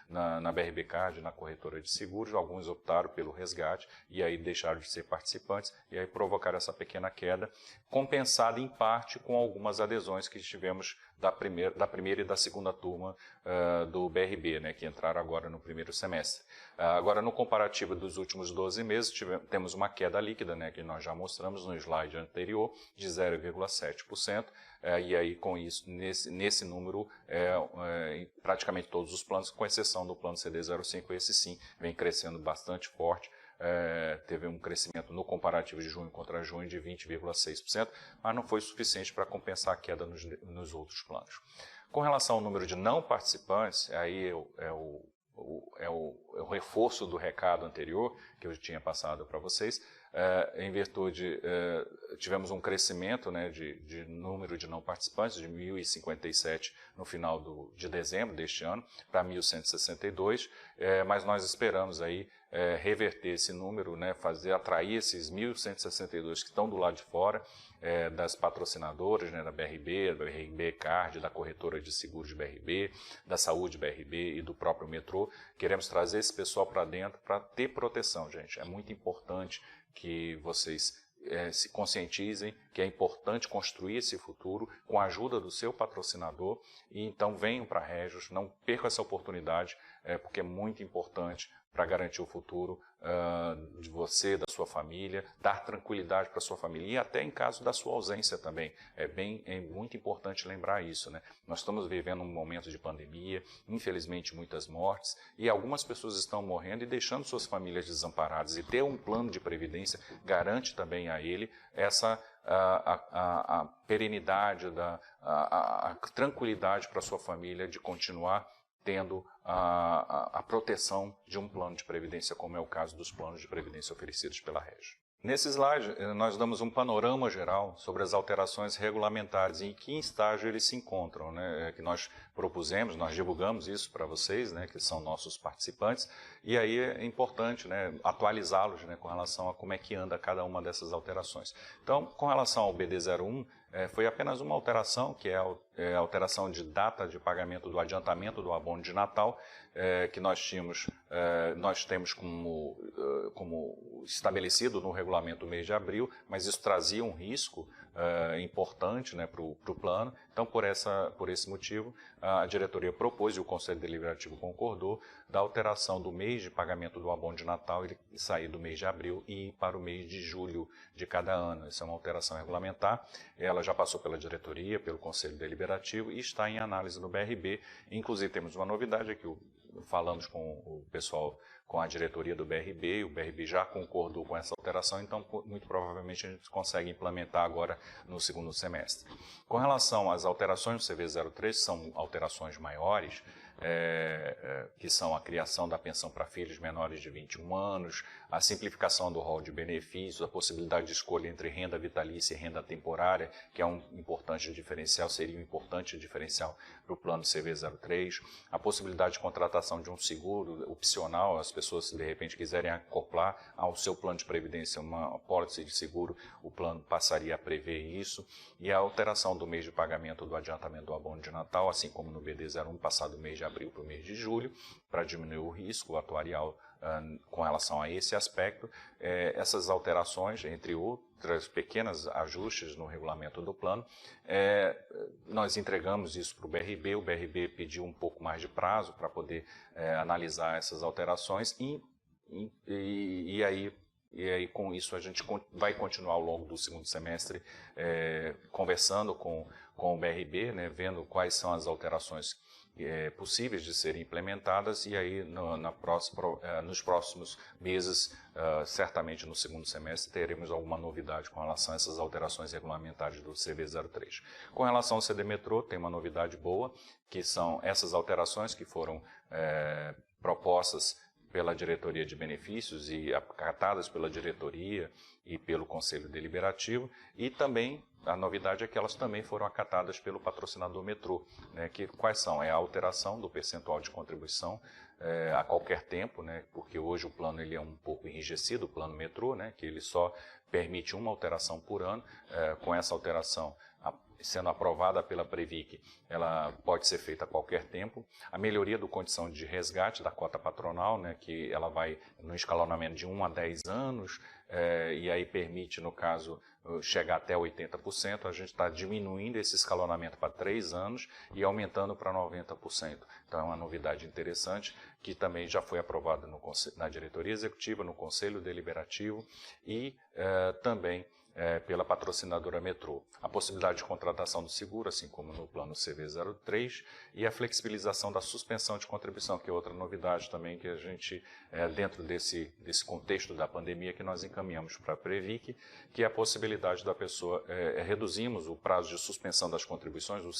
Speaker 3: na BRB Card, na corretora de seguros. Alguns optaram pelo resgate e aí deixaram de ser participantes e aí provocaram essa pequena queda, compensada em parte com algumas adesões que tivemos da primeira e da segunda turma do BRB, né, que entraram agora no primeiro semestre. Agora, no comparativo dos últimos 12 meses, temos uma queda líquida, né, que nós já mostramos no slide anterior, de 0,7%, e aí com isso, nesse número, praticamente todos os planos, com exceção do plano CD05, esse sim vem crescendo bastante forte. Teve um crescimento no comparativo de junho contra junho de 20,6%, mas não foi suficiente para compensar a queda nos outros planos. Com relação ao número de não participantes, aí é o reforço do recado anterior que eu tinha passado para vocês. Em virtude, tivemos um crescimento, né, de número de não participantes, de 1.057 no final de dezembro deste ano, para 1.162, mas nós esperamos aí reverter esse número, né, atrair esses 1.162 que estão do lado de fora, das patrocinadoras, né, da BRB Card, da corretora de seguros de BRB, da saúde BRB e do próprio metrô. Queremos trazer esse pessoal para dentro para ter proteção, gente. É muito importante que vocês se conscientizem que é importante construir esse futuro com a ajuda do seu patrocinador e então venham para a Régios, não percam essa oportunidade, porque é muito importante para garantir o futuro de você, da sua família, dar tranquilidade para a sua família e até em caso da sua ausência também. É muito importante lembrar isso, né? Nós estamos vivendo um momento de pandemia, infelizmente muitas mortes, e algumas pessoas estão morrendo e deixando suas famílias desamparadas. E ter um plano de previdência garante também a ele a perenidade, a tranquilidade para a sua família de continuar tendo a proteção de um plano de previdência, como é o caso dos planos de previdência oferecidos pela Régio. Nesse slide, nós damos um panorama geral sobre as alterações regulamentares e em que estágio eles se encontram, né, que nós propusemos, nós divulgamos isso para vocês, né, que são nossos participantes, e aí é importante, né, atualizá-los, né, com relação a como é que anda cada uma dessas alterações. Então, com relação ao BD01, foi apenas uma alteração, que é a alteração de data de pagamento do adiantamento do abono de Natal, que nós temos como estabelecido no regulamento do mês de abril, mas isso trazia um risco importante, né, para o plano. Então, por esse motivo, a diretoria propôs e o Conselho Deliberativo concordou da alteração do mês de pagamento do abono de Natal, ele sair do mês de abril e ir para o mês de julho de cada ano. Essa é uma alteração regulamentar, ela já passou pela diretoria, pelo Conselho Deliberativo e está em análise no BRB. Inclusive, temos uma novidade aqui, falamos com o pessoal, com a diretoria do BRB, e o BRB já concordou com essa alteração, então muito provavelmente a gente consegue implementar agora no segundo semestre. Com relação às alterações do CV03, são alterações maiores, que são a criação da pensão para filhos menores de 21 anos, a simplificação do rol de benefícios, a possibilidade de escolha entre renda vitalícia e renda temporária, que é um importante diferencial, seria um importante diferencial para o plano CV03, a possibilidade de contratação de um seguro opcional, as pessoas, se de repente quiserem acoplar ao seu plano de previdência uma apólice de seguro, o plano passaria a prever isso, e a alteração do mês de pagamento do adiantamento do abono de Natal, assim como no BD01, passado o mês de abril para o mês de julho, para diminuir o risco atuarial com relação a esse aspecto. Essas alterações, entre outras pequenas ajustes no regulamento do plano, nós entregamos isso para o BRB pediu um pouco mais de prazo para poder analisar essas alterações e aí com isso a gente vai continuar ao longo do segundo semestre conversando com o BRB, né, vendo quais são as alterações possíveis de serem implementadas e aí nos próximos meses, certamente no segundo semestre, teremos alguma novidade com relação a essas alterações regulamentares do CV03. Com relação ao CD Metrô, tem uma novidade boa, que são essas alterações que foram propostas pela diretoria de benefícios e acatadas pela diretoria e pelo Conselho Deliberativo, e também a novidade é que elas também foram acatadas pelo patrocinador Metrô, né, que quais são? É a alteração do percentual de contribuição a qualquer tempo, né, porque hoje o plano ele é um pouco enrijecido, o plano Metrô, né, que ele só permite uma alteração por ano. Com essa alteração sendo aprovada pela Previc, ela pode ser feita a qualquer tempo. A melhoria do condição de resgate da cota patronal, né, que ela vai no escalonamento de 1 a 10 anos, e aí permite, no caso, chegar até 80%, a gente está diminuindo esse escalonamento para 3 anos e aumentando para 90%. Então é uma novidade interessante que também já foi aprovada na diretoria executiva, no Conselho Deliberativo e também pela patrocinadora Metrô. A possibilidade de contratação do seguro, assim como no plano CV03, e a flexibilização da suspensão de contribuição, que é outra novidade também que a gente, dentro desse contexto da pandemia, que nós encaminhamos para a Previc, que é a possibilidade da pessoa, reduzimos o prazo de suspensão das contribuições, o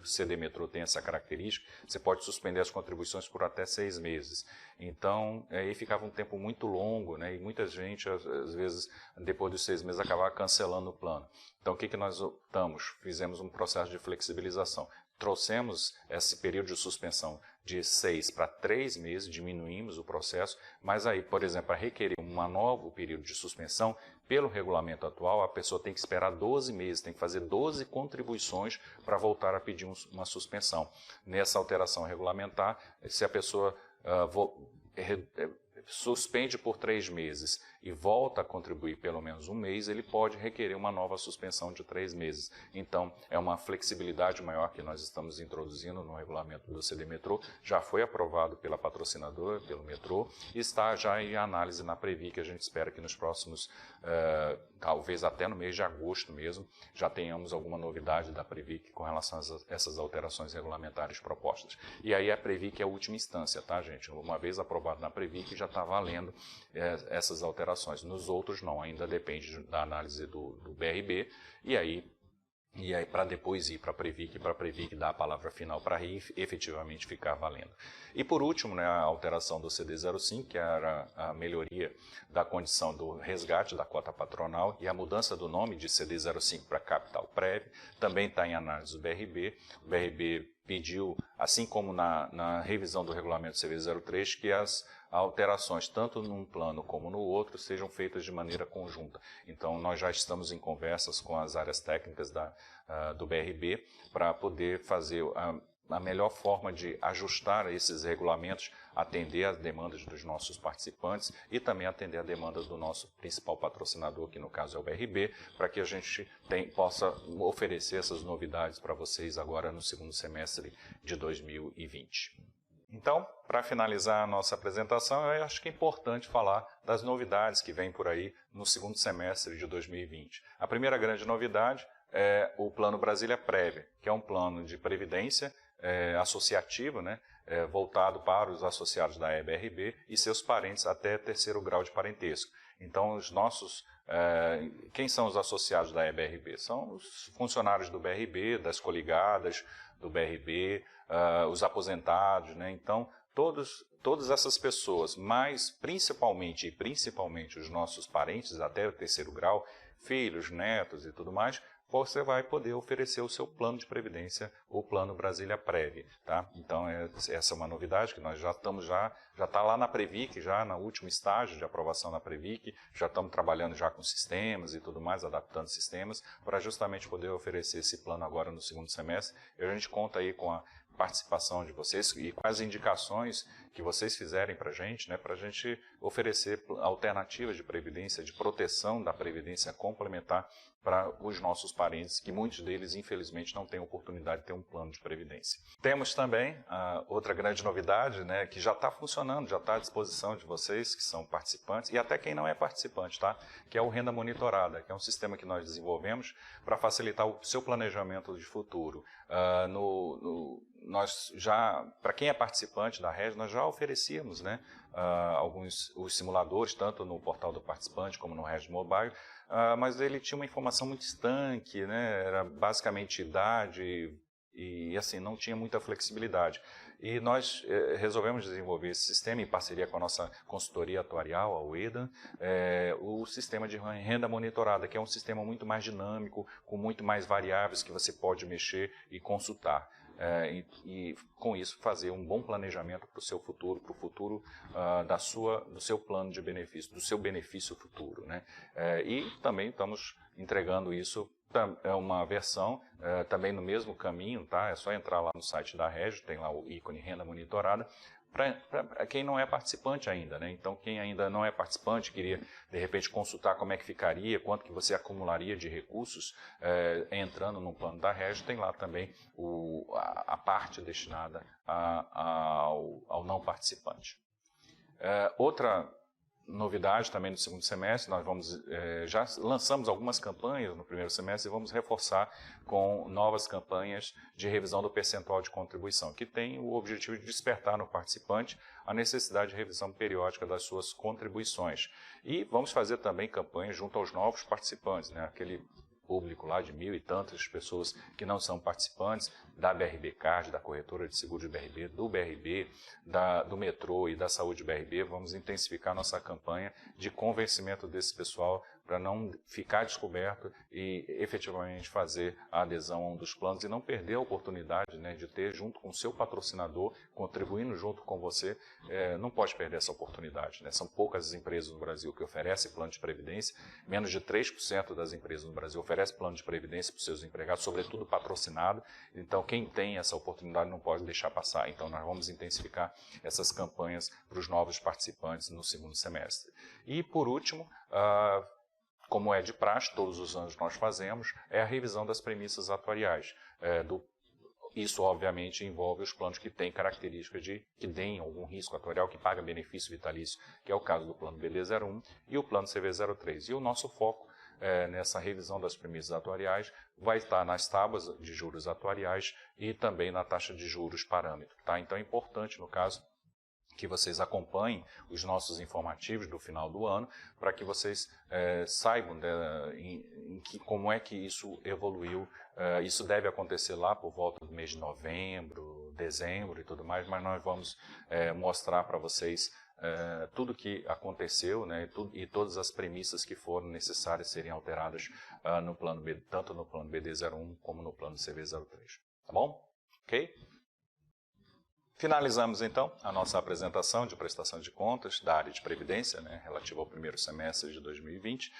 Speaker 3: CD Metrô tem essa característica, você pode suspender as contribuições por até 6 meses. Então, aí ficava um tempo muito longo, né, e muita gente, às vezes, depois dos 6 meses, acabava cancelando o plano. Então, o que nós optamos? Fizemos um processo de flexibilização. Trouxemos esse período de suspensão de 6 para 3 meses, diminuímos o processo, mas aí, por exemplo, para requerer um novo período de suspensão, pelo regulamento atual, a pessoa tem que esperar 12 meses, tem que fazer 12 contribuições para voltar a pedir uma suspensão. Nessa alteração regulamentar, se a pessoa suspende por 3 meses e volta a contribuir pelo menos 1 mês, ele pode requerer uma nova suspensão de 3 meses. Então, é uma flexibilidade maior que nós estamos introduzindo no regulamento do CD Metrô, já foi aprovado pela patrocinadora, pelo Metrô, e está já em análise na Previc, que a gente espera que nos próximos, talvez até no mês de agosto mesmo, já tenhamos alguma novidade da Previc com relação a essas alterações regulamentares propostas. E aí a Previc é a última instância, tá, gente? Uma vez aprovado na Previc, já está valendo essas alterações. Nos outros não, ainda depende da análise do BRB, e aí e aí para depois ir para a Previc, para a Previc dar a palavra final para efetivamente ficar valendo. E por último, né, a alteração do CD05, que era a melhoria da condição do resgate da cota patronal e a mudança do nome de CD05 para Capital Prev, também está em análise do BRB. O BRB pediu, assim como na revisão do regulamento CV03, que as alterações, tanto num plano como no outro, sejam feitas de maneira conjunta. Então, nós já estamos em conversas com as áreas técnicas do BRB para poder fazer a melhor forma de ajustar esses regulamentos, atender às demandas dos nossos participantes e também atender a demanda do nosso principal patrocinador, que no caso é o BRB, para que a gente possa oferecer essas novidades para vocês agora no segundo semestre de 2020. Então, para finalizar a nossa apresentação, eu acho que é importante falar das novidades que vêm por aí no segundo semestre de 2020. A primeira grande novidade é o Plano Brasília Prévia, que é um plano de previdência associativo, né, voltado para os associados da EBRB e seus parentes até terceiro grau de parentesco. Então, quem são os associados da EBRB? São os funcionários do BRB, das coligadas do BRB, os aposentados, né? Então, todas essas pessoas, mas principalmente os nossos parentes até o terceiro grau, filhos, netos e tudo mais, você vai poder oferecer o seu plano de previdência, o Plano Brasília Prev, tá? Então, essa é uma novidade que nós já está lá na Previc, já no último estágio de aprovação na Previc, já estamos trabalhando já com sistemas e tudo mais, adaptando sistemas, para justamente poder oferecer esse plano agora no segundo semestre. E a gente conta aí com a participação de vocês e com as indicações que vocês fizerem para a gente, né, para a gente oferecer alternativas de previdência, de proteção da previdência complementar para os nossos parentes, que muitos deles, infelizmente, não têm oportunidade de ter um plano de previdência. Temos também outra grande novidade, né, que já está funcionando, já está à disposição de vocês, que são participantes, e até quem não é participante, tá? Que é o Renda Monitorada, que é um sistema que nós desenvolvemos para facilitar o seu planejamento de futuro. Nós já, para quem é participante da Rede, nós já oferecíamos, né, os simuladores, tanto no portal do participante como no Rede Mobile, mas ele tinha uma informação muito estanque, né, era basicamente idade e assim, não tinha muita flexibilidade. E nós resolvemos desenvolver esse sistema em parceria com a nossa consultoria atuarial, a UEDA, o sistema de renda monitorada, que é um sistema muito mais dinâmico, com muito mais variáveis que você pode mexer e consultar. E com isso fazer um bom planejamento para o seu futuro, para o futuro do seu plano de benefício, do seu benefício futuro, né? E também estamos entregando isso, é uma versão também no mesmo caminho, tá? É só entrar lá no site da Régio, tem lá o ícone Renda Monitorada, para quem não é participante ainda, né? Então, quem ainda não é participante, queria, de repente, consultar como é que ficaria, quanto que você acumularia de recursos entrando no plano da Régio, tem lá também a parte destinada ao não participante. Outra novidade também no segundo semestre, nós já lançamos algumas campanhas no primeiro semestre e vamos reforçar com novas campanhas de revisão do percentual de contribuição, que tem o objetivo de despertar no participante a necessidade de revisão periódica das suas contribuições. E vamos fazer também campanhas junto aos novos participantes, né? Aquele público lá de 1.000 e tantas pessoas que não são participantes da BRB Card, da corretora de seguros de BRB, do BRB, do metrô e da saúde BRB. Vamos intensificar nossa campanha de convencimento desse pessoal para não ficar descoberto e efetivamente fazer a adesão a um dos planos e não perder a oportunidade, né, de ter junto com o seu patrocinador, contribuindo junto com você, não pode perder essa oportunidade, né? São poucas as empresas no Brasil que oferecem plano de previdência, menos de 3% das empresas no Brasil oferecem plano de previdência para os seus empregados, sobretudo patrocinado, então quem tem essa oportunidade não pode deixar passar. Então nós vamos intensificar essas campanhas para os novos participantes no segundo semestre. E por último, como é de praxe, todos os anos nós fazemos, é a revisão das premissas atuariais. Isso, obviamente, envolve os planos que têm características que deem algum risco atuarial, que paga benefício vitalício, que é o caso do plano BD01 e o plano CV03. E o nosso foco nessa revisão das premissas atuariais vai estar nas tábuas de juros atuariais e também na taxa de juros parâmetro. Tá? Então, é importante, no caso, que vocês acompanhem os nossos informativos do final do ano, para que vocês saibam como é que isso evoluiu. Isso deve acontecer lá por volta do mês de novembro, dezembro e tudo mais, mas nós vamos mostrar para vocês tudo o que aconteceu, né, e todas as premissas que foram necessárias serem alteradas no plano B, tanto no plano BD01 como no plano CV03. Tá bom? Ok? Finalizamos, então, a nossa apresentação de prestação de contas da área de Previdência, né, relativa ao primeiro semestre de 2020.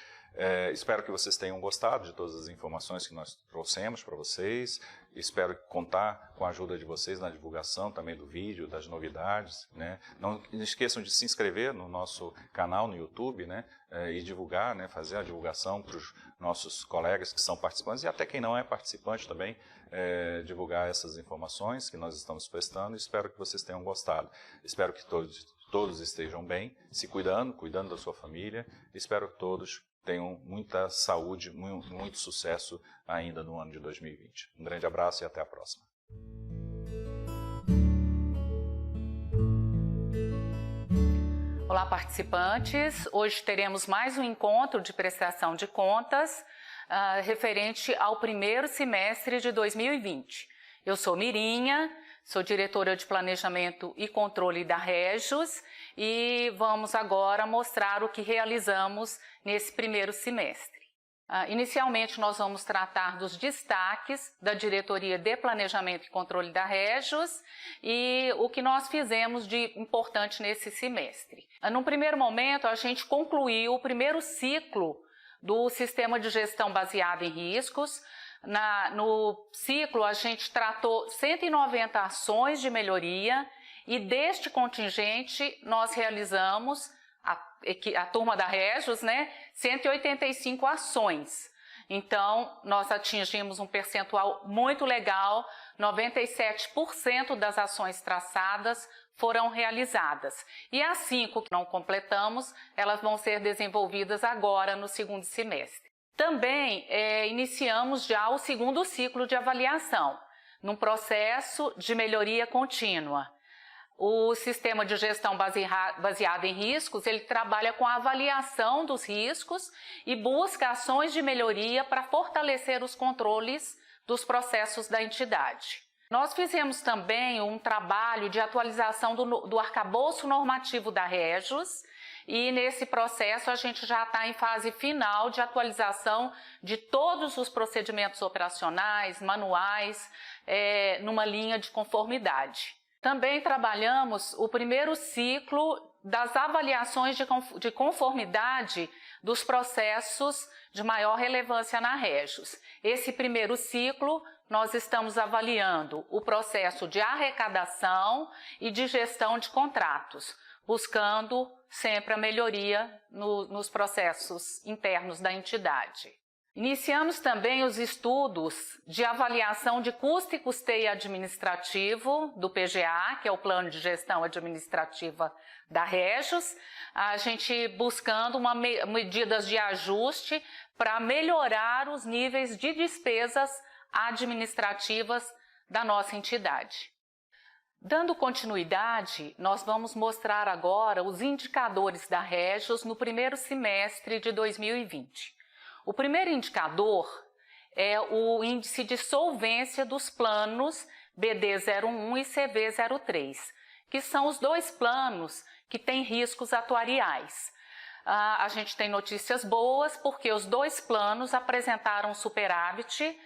Speaker 3: Espero que vocês tenham gostado de todas as informações que nós trouxemos para vocês. Espero contar com a ajuda de vocês na divulgação também do vídeo, das novidades, né? Não esqueçam de se inscrever no nosso canal no YouTube, né? E divulgar, né? Fazer a divulgação para os nossos colegas que são participantes e até quem não é participante também, divulgar essas informações que nós estamos prestando. Espero que vocês tenham gostado. Espero que todos estejam bem, se cuidando da sua família. Espero que todos tenham muita saúde, muito sucesso ainda no ano de 2020. Um grande abraço e até a próxima.
Speaker 1: Olá, participantes. Hoje teremos mais um encontro de prestação de contas referente ao primeiro semestre de 2020. Eu sou Mirinha, sou diretora de Planejamento e Controle da Régios e vamos agora mostrar o que realizamos nesse primeiro semestre. Inicialmente, nós vamos tratar dos destaques da Diretoria de Planejamento e Controle da Régios e o que nós fizemos de importante nesse semestre. Num primeiro momento, a gente concluiu o primeiro ciclo do Sistema de Gestão Baseado em Riscos. No ciclo, a gente tratou 190 ações de melhoria e deste contingente nós realizamos, a turma da Régios, né, 185 ações. Então, nós atingimos um percentual muito legal, 97% das ações traçadas foram realizadas. E as 5 que não completamos, elas vão ser desenvolvidas agora no segundo semestre. Também iniciamos já o segundo ciclo de avaliação, num processo de melhoria contínua. O sistema de gestão baseado em riscos, ele trabalha com a avaliação dos riscos e busca ações de melhoria para fortalecer os controles dos processos da entidade. Nós fizemos também um trabalho de atualização do arcabouço normativo da Régios e nesse processo a gente já está em fase final de atualização de todos os procedimentos operacionais, manuais, numa linha de conformidade. Também trabalhamos o primeiro ciclo das avaliações de conformidade dos processos de maior relevância na Régios. Esse primeiro ciclo, nós estamos avaliando o processo de arrecadação e de gestão de contratos, buscando sempre a melhoria nos processos internos da entidade. Iniciamos também os estudos de avaliação de custo e custeio administrativo do PGA, que é o Plano de Gestão Administrativa da Régios, a gente buscando medidas de ajuste para melhorar os níveis de despesas administrativas da nossa entidade. Dando continuidade, nós vamos mostrar agora os indicadores da Régios no primeiro semestre de 2020. O primeiro indicador é o índice de solvência dos planos BD01 e CV03, que são os dois planos que têm riscos atuariais. A gente tem notícias boas porque os dois planos apresentaram superávit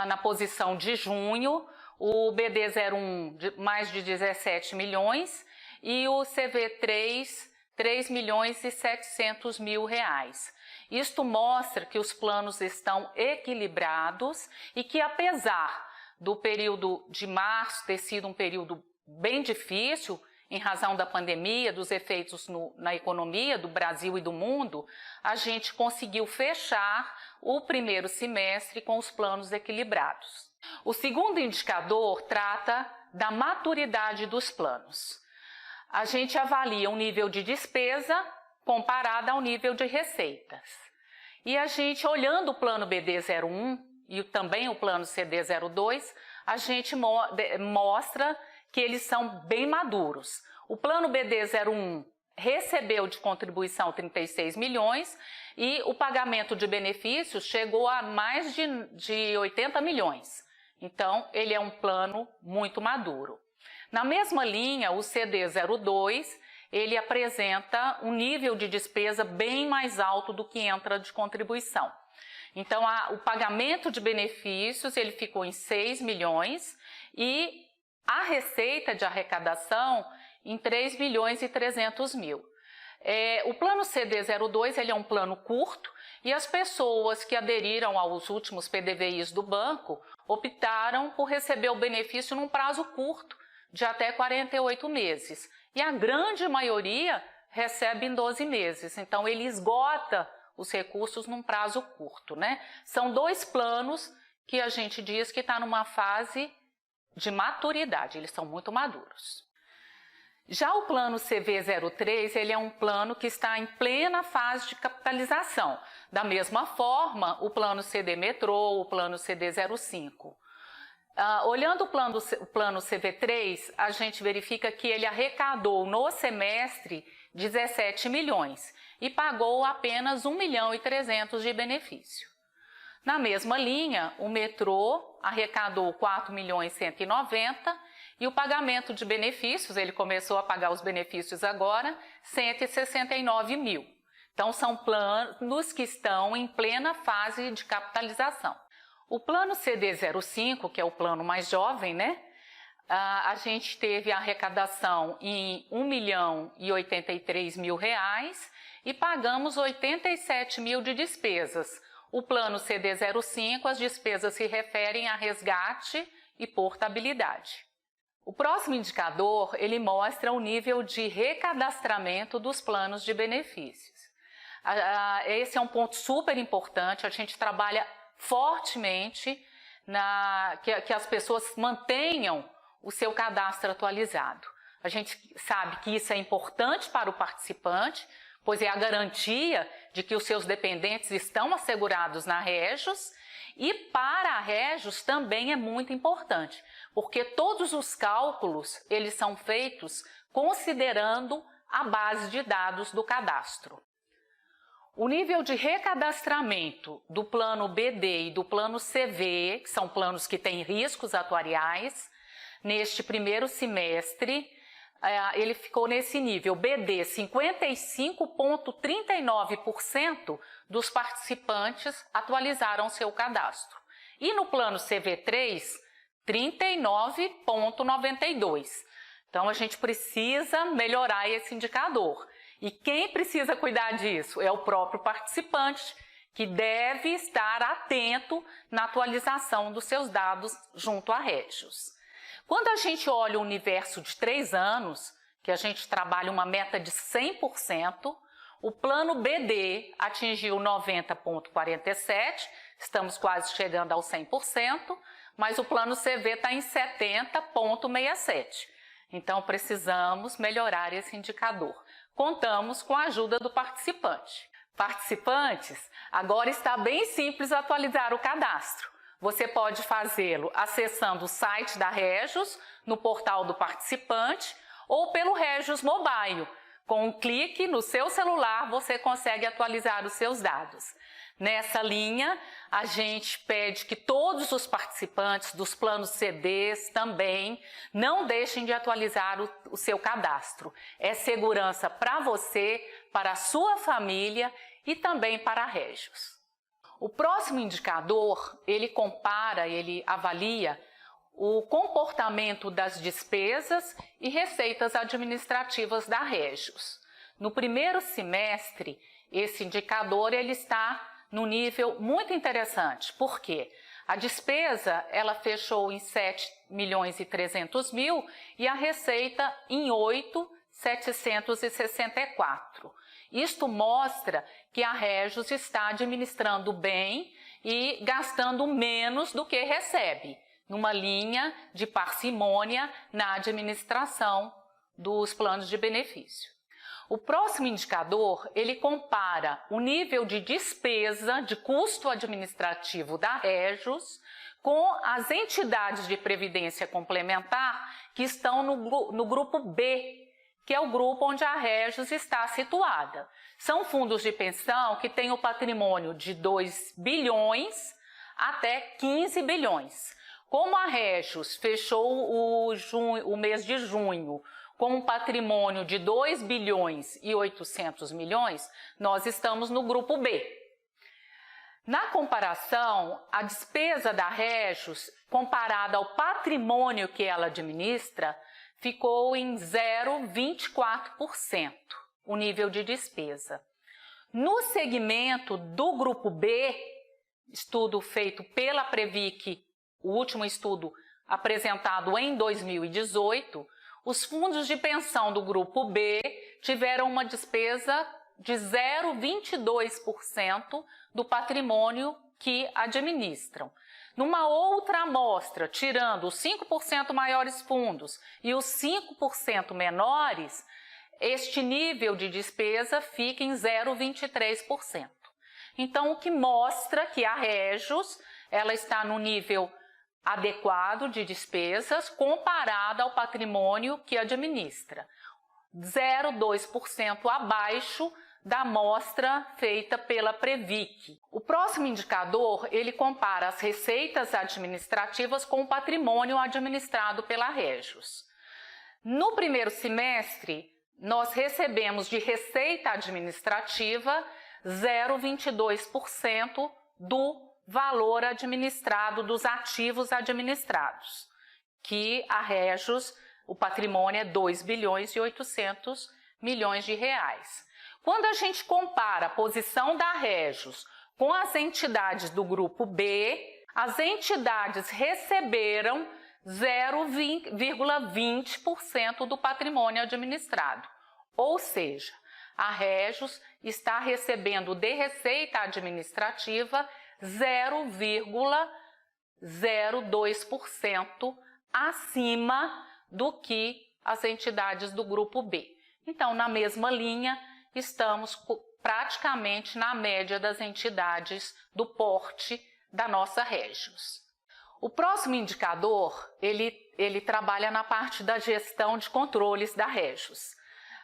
Speaker 1: na posição de junho, o BD01 de mais de 17 milhões e o CV3 3 milhões e 700 mil reais. Isto mostra que os planos estão equilibrados e que, apesar do período de março ter sido um período bem difícil, em razão da pandemia, dos efeitos na economia do Brasil e do mundo, a gente conseguiu fechar o primeiro semestre com os planos equilibrados. O segundo indicador trata da maturidade dos planos. A gente avalia o nível de despesa comparada ao nível de receitas. E a gente, olhando o plano BD01 e também o plano CD02, a gente mostra
Speaker 4: que eles são bem maduros. O plano BD01 recebeu de contribuição 36 milhões e o pagamento de benefícios chegou a mais de 80 milhões. Então, ele é um plano muito maduro. Na mesma linha, o CD02, ele apresenta um nível de despesa bem mais alto do que entra de contribuição. Então, o pagamento de benefícios, ele ficou em 6 milhões e a receita de arrecadação em 3 milhões e 300 mil. O plano CD02 ele é um plano curto e as pessoas que aderiram aos últimos PDVIs do banco optaram por receber o benefício num prazo curto, de até 48 meses. E a grande maioria recebe em 12 meses. Então, ele esgota os recursos num prazo curto, né? São 2 planos que a gente diz que está numa fase de maturidade, eles são muito maduros. Já o plano CV03, ele é um plano que está em plena fase de capitalização. Da mesma forma, o plano CD Metrô, o plano CD05. Olhando o plano CV3, a gente verifica que ele arrecadou no semestre 17 milhões e pagou apenas 1 milhão e 300 de benefício. Na mesma linha, o Metrô arrecadou 4 milhões e 190 e o pagamento de benefícios, ele começou a pagar os benefícios agora, 169 mil. Então, são planos que estão em plena fase de capitalização. O plano CD05, que é o plano mais jovem, né? A gente teve a arrecadação em 1 milhão e 83 mil reais e pagamos 87 mil de despesas. O plano CD05, as despesas se referem a resgate e portabilidade. O próximo indicador, ele mostra o nível de recadastramento dos planos de benefícios. Esse é um ponto super importante, a gente trabalha fortemente que as pessoas mantenham o seu cadastro atualizado. A gente sabe que isso é importante para o participante, pois é a garantia de que os seus dependentes estão assegurados na Régis, e para a Régis também é muito importante, porque todos os cálculos eles são feitos considerando a base de dados do cadastro. O nível de recadastramento do plano BD e do plano CV, que são planos que têm riscos atuariais, neste primeiro semestre, ele ficou nesse nível. BD, 55,39% dos participantes atualizaram seu cadastro. E no plano CV3, 39,92%. Então, a gente precisa melhorar esse indicador. E quem precisa cuidar disso é o próprio participante, que deve estar atento na atualização dos seus dados junto à Régis. Quando a gente olha o universo de 3 anos, que a gente trabalha uma meta de 100%, o plano BD atingiu 90,47%, estamos quase chegando ao 100%, mas o plano CV está em 70,67%. Então, precisamos melhorar esse indicador. Contamos com a ajuda do participante. Participantes, agora está bem simples atualizar o cadastro. Você pode fazê-lo acessando o site da Régis, no portal do participante, ou pelo Régis Mobile. Com um clique no seu celular, você consegue atualizar os seus dados. Nessa linha, a gente pede que todos os participantes dos planos CDs também não deixem de atualizar o seu cadastro. É segurança para você, para a sua família e também para a Régis. O próximo indicador, ele avalia o comportamento das despesas e receitas administrativas da Régis. No primeiro semestre, esse indicador ele está num nível muito interessante. Por quê? A despesa ela fechou em 7 milhões e 300 mil e a receita em 8.764. Isto mostra que a Régis está administrando bem e gastando menos do que recebe, numa linha de parcimônia na administração dos planos de benefício. O próximo indicador, ele compara o nível de despesa de custo administrativo da Régis com as entidades de previdência complementar que estão no grupo B, que é o grupo onde a Regis está situada. São fundos de pensão que têm o patrimônio de 2 bilhões até 15 bilhões. Como a Regis fechou o mês de junho com um patrimônio de 2 bilhões e 800 milhões, nós estamos no grupo B. Na comparação, a despesa da Regis, comparada ao patrimônio que ela administra, ficou em 0,24%, o nível de despesa. No segmento do grupo B, estudo feito pela Previc, o último estudo apresentado em 2018, os fundos de pensão do grupo B tiveram uma despesa de 0,22% do patrimônio que administram. Numa outra amostra, tirando os 5% maiores fundos e os 5% menores, este nível de despesa fica em 0,23%. Então, o que mostra que a Regis ela está no nível adequado de despesas comparada ao patrimônio que administra. 0,2% abaixo da amostra feita pela Previc. O próximo indicador, ele compara as receitas administrativas com o patrimônio administrado pela Regis. No primeiro semestre, nós recebemos de receita administrativa 0,22% do valor administrado, dos ativos administrados, que a Regis, o patrimônio é 2 bilhões e 800 milhões de reais. Quando a gente compara a posição da Regis com as entidades do grupo B, as entidades receberam 0,20% do patrimônio administrado. Ou seja, a Regis está recebendo de receita administrativa 0,02% acima do que as entidades do grupo B. Então, na mesma linha, estamos praticamente na média das entidades do porte da nossa Regis. O próximo indicador, ele trabalha na parte da gestão de controles da Regis.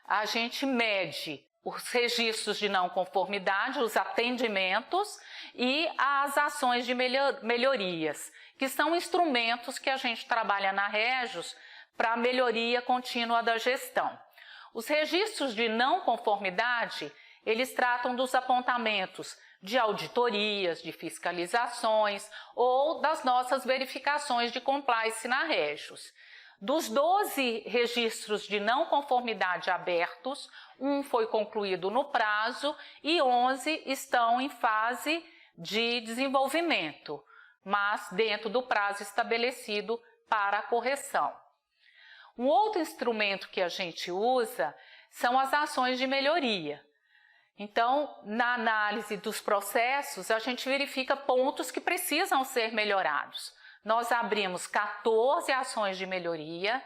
Speaker 4: A gente mede os registros de não conformidade, os atendimentos e as ações de melhorias, que são instrumentos que a gente trabalha na Regis para a melhoria contínua da gestão. Os registros de não conformidade, eles tratam dos apontamentos de auditorias, de fiscalizações ou das nossas verificações de compliance na Regis. Dos 12 registros de não conformidade abertos, um foi concluído no prazo e 11 estão em fase de desenvolvimento, mas dentro do prazo estabelecido para a correção. Um outro instrumento que a gente usa são as ações de melhoria. Então, na análise dos processos, a gente verifica pontos que precisam ser melhorados. Nós abrimos 14 ações de melhoria,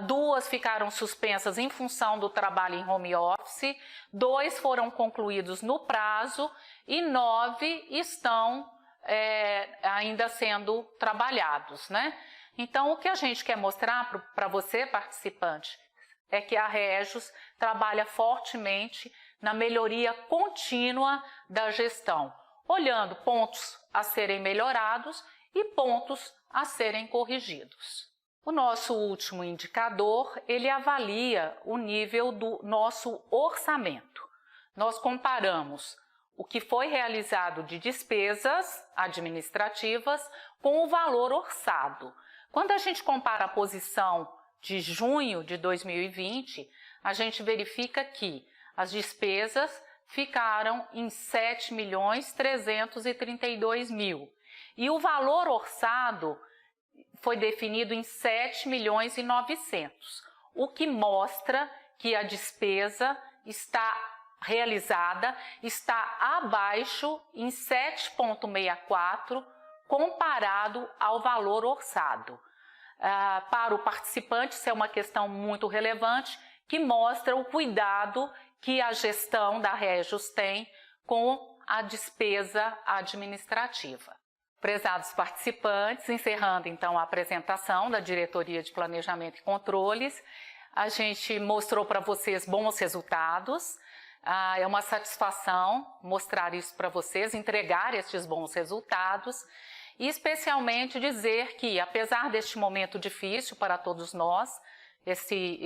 Speaker 4: 2 ficaram suspensas em função do trabalho em home office, 2 foram concluídos no prazo e 9 estão ainda sendo trabalhados, né? Então, o que a gente quer mostrar para você, participante, é que a Regis trabalha fortemente na melhoria contínua da gestão, olhando pontos a serem melhorados e pontos a serem corrigidos. O nosso último indicador, ele avalia o nível do nosso orçamento. Nós comparamos o que foi realizado de despesas administrativas com o valor orçado. Quando a gente compara a posição de junho de 2020, a gente verifica que as despesas ficaram em 7.332.000 e o valor orçado foi definido em 7.900.000, o que mostra que a despesa realizada está abaixo em 7,64 comparado ao valor orçado. Para o participante, isso é uma questão muito relevante que mostra o cuidado que a gestão da Regis tem com a despesa administrativa. Prezados participantes, encerrando então a apresentação da Diretoria de Planejamento e Controles, a gente mostrou para vocês bons resultados. É uma satisfação mostrar isso para vocês, entregar estes bons resultados e especialmente dizer que, apesar deste momento difícil para todos nós, esse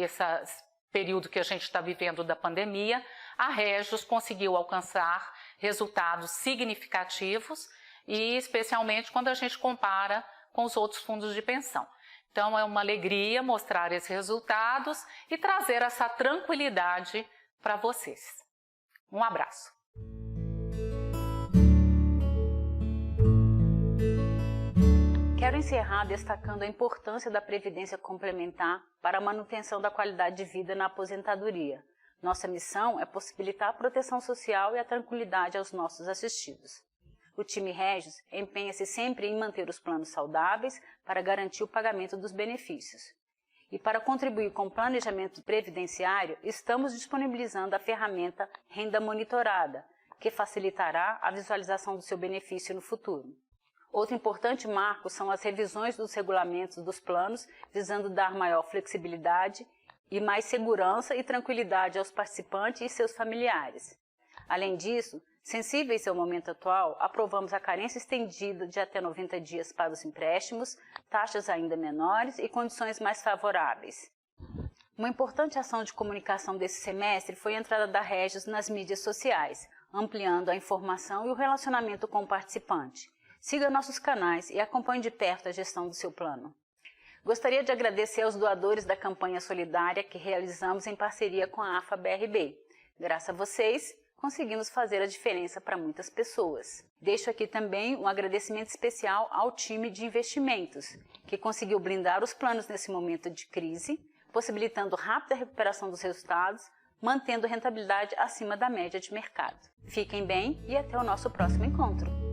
Speaker 4: período que a gente está vivendo da pandemia, a Regis conseguiu alcançar resultados significativos e especialmente quando a gente compara com os outros fundos de pensão. Então é uma alegria mostrar esses resultados e trazer essa tranquilidade para vocês. Um abraço.
Speaker 1: Quero encerrar destacando a importância da previdência complementar para a manutenção da qualidade de vida na aposentadoria. Nossa missão é possibilitar a proteção social e a tranquilidade aos nossos assistidos. O time Regis empenha-se sempre em manter os planos saudáveis para garantir o pagamento dos benefícios. E para contribuir com o planejamento previdenciário, estamos disponibilizando a ferramenta Renda Monitorada, que facilitará a visualização do seu benefício no futuro. Outro importante marco são as revisões dos regulamentos dos planos, visando dar maior flexibilidade e mais segurança e tranquilidade aos participantes e seus familiares. Além disso, sensíveis ao momento atual, aprovamos a carência estendida de até 90 dias para os empréstimos, taxas ainda menores e condições mais favoráveis. Uma importante ação de comunicação desse semestre foi a entrada da Regis nas mídias sociais, ampliando a informação e o relacionamento com o participante. Siga nossos canais e acompanhe de perto a gestão do seu plano. Gostaria de agradecer aos doadores da campanha solidária que realizamos em parceria com a AFA-BRB. Graças a vocês, conseguimos fazer a diferença para muitas pessoas. Deixo aqui também um agradecimento especial ao time de investimentos, que conseguiu blindar os planos nesse momento de crise, possibilitando rápida recuperação dos resultados, mantendo rentabilidade acima da média de mercado. Fiquem bem e até o nosso próximo encontro.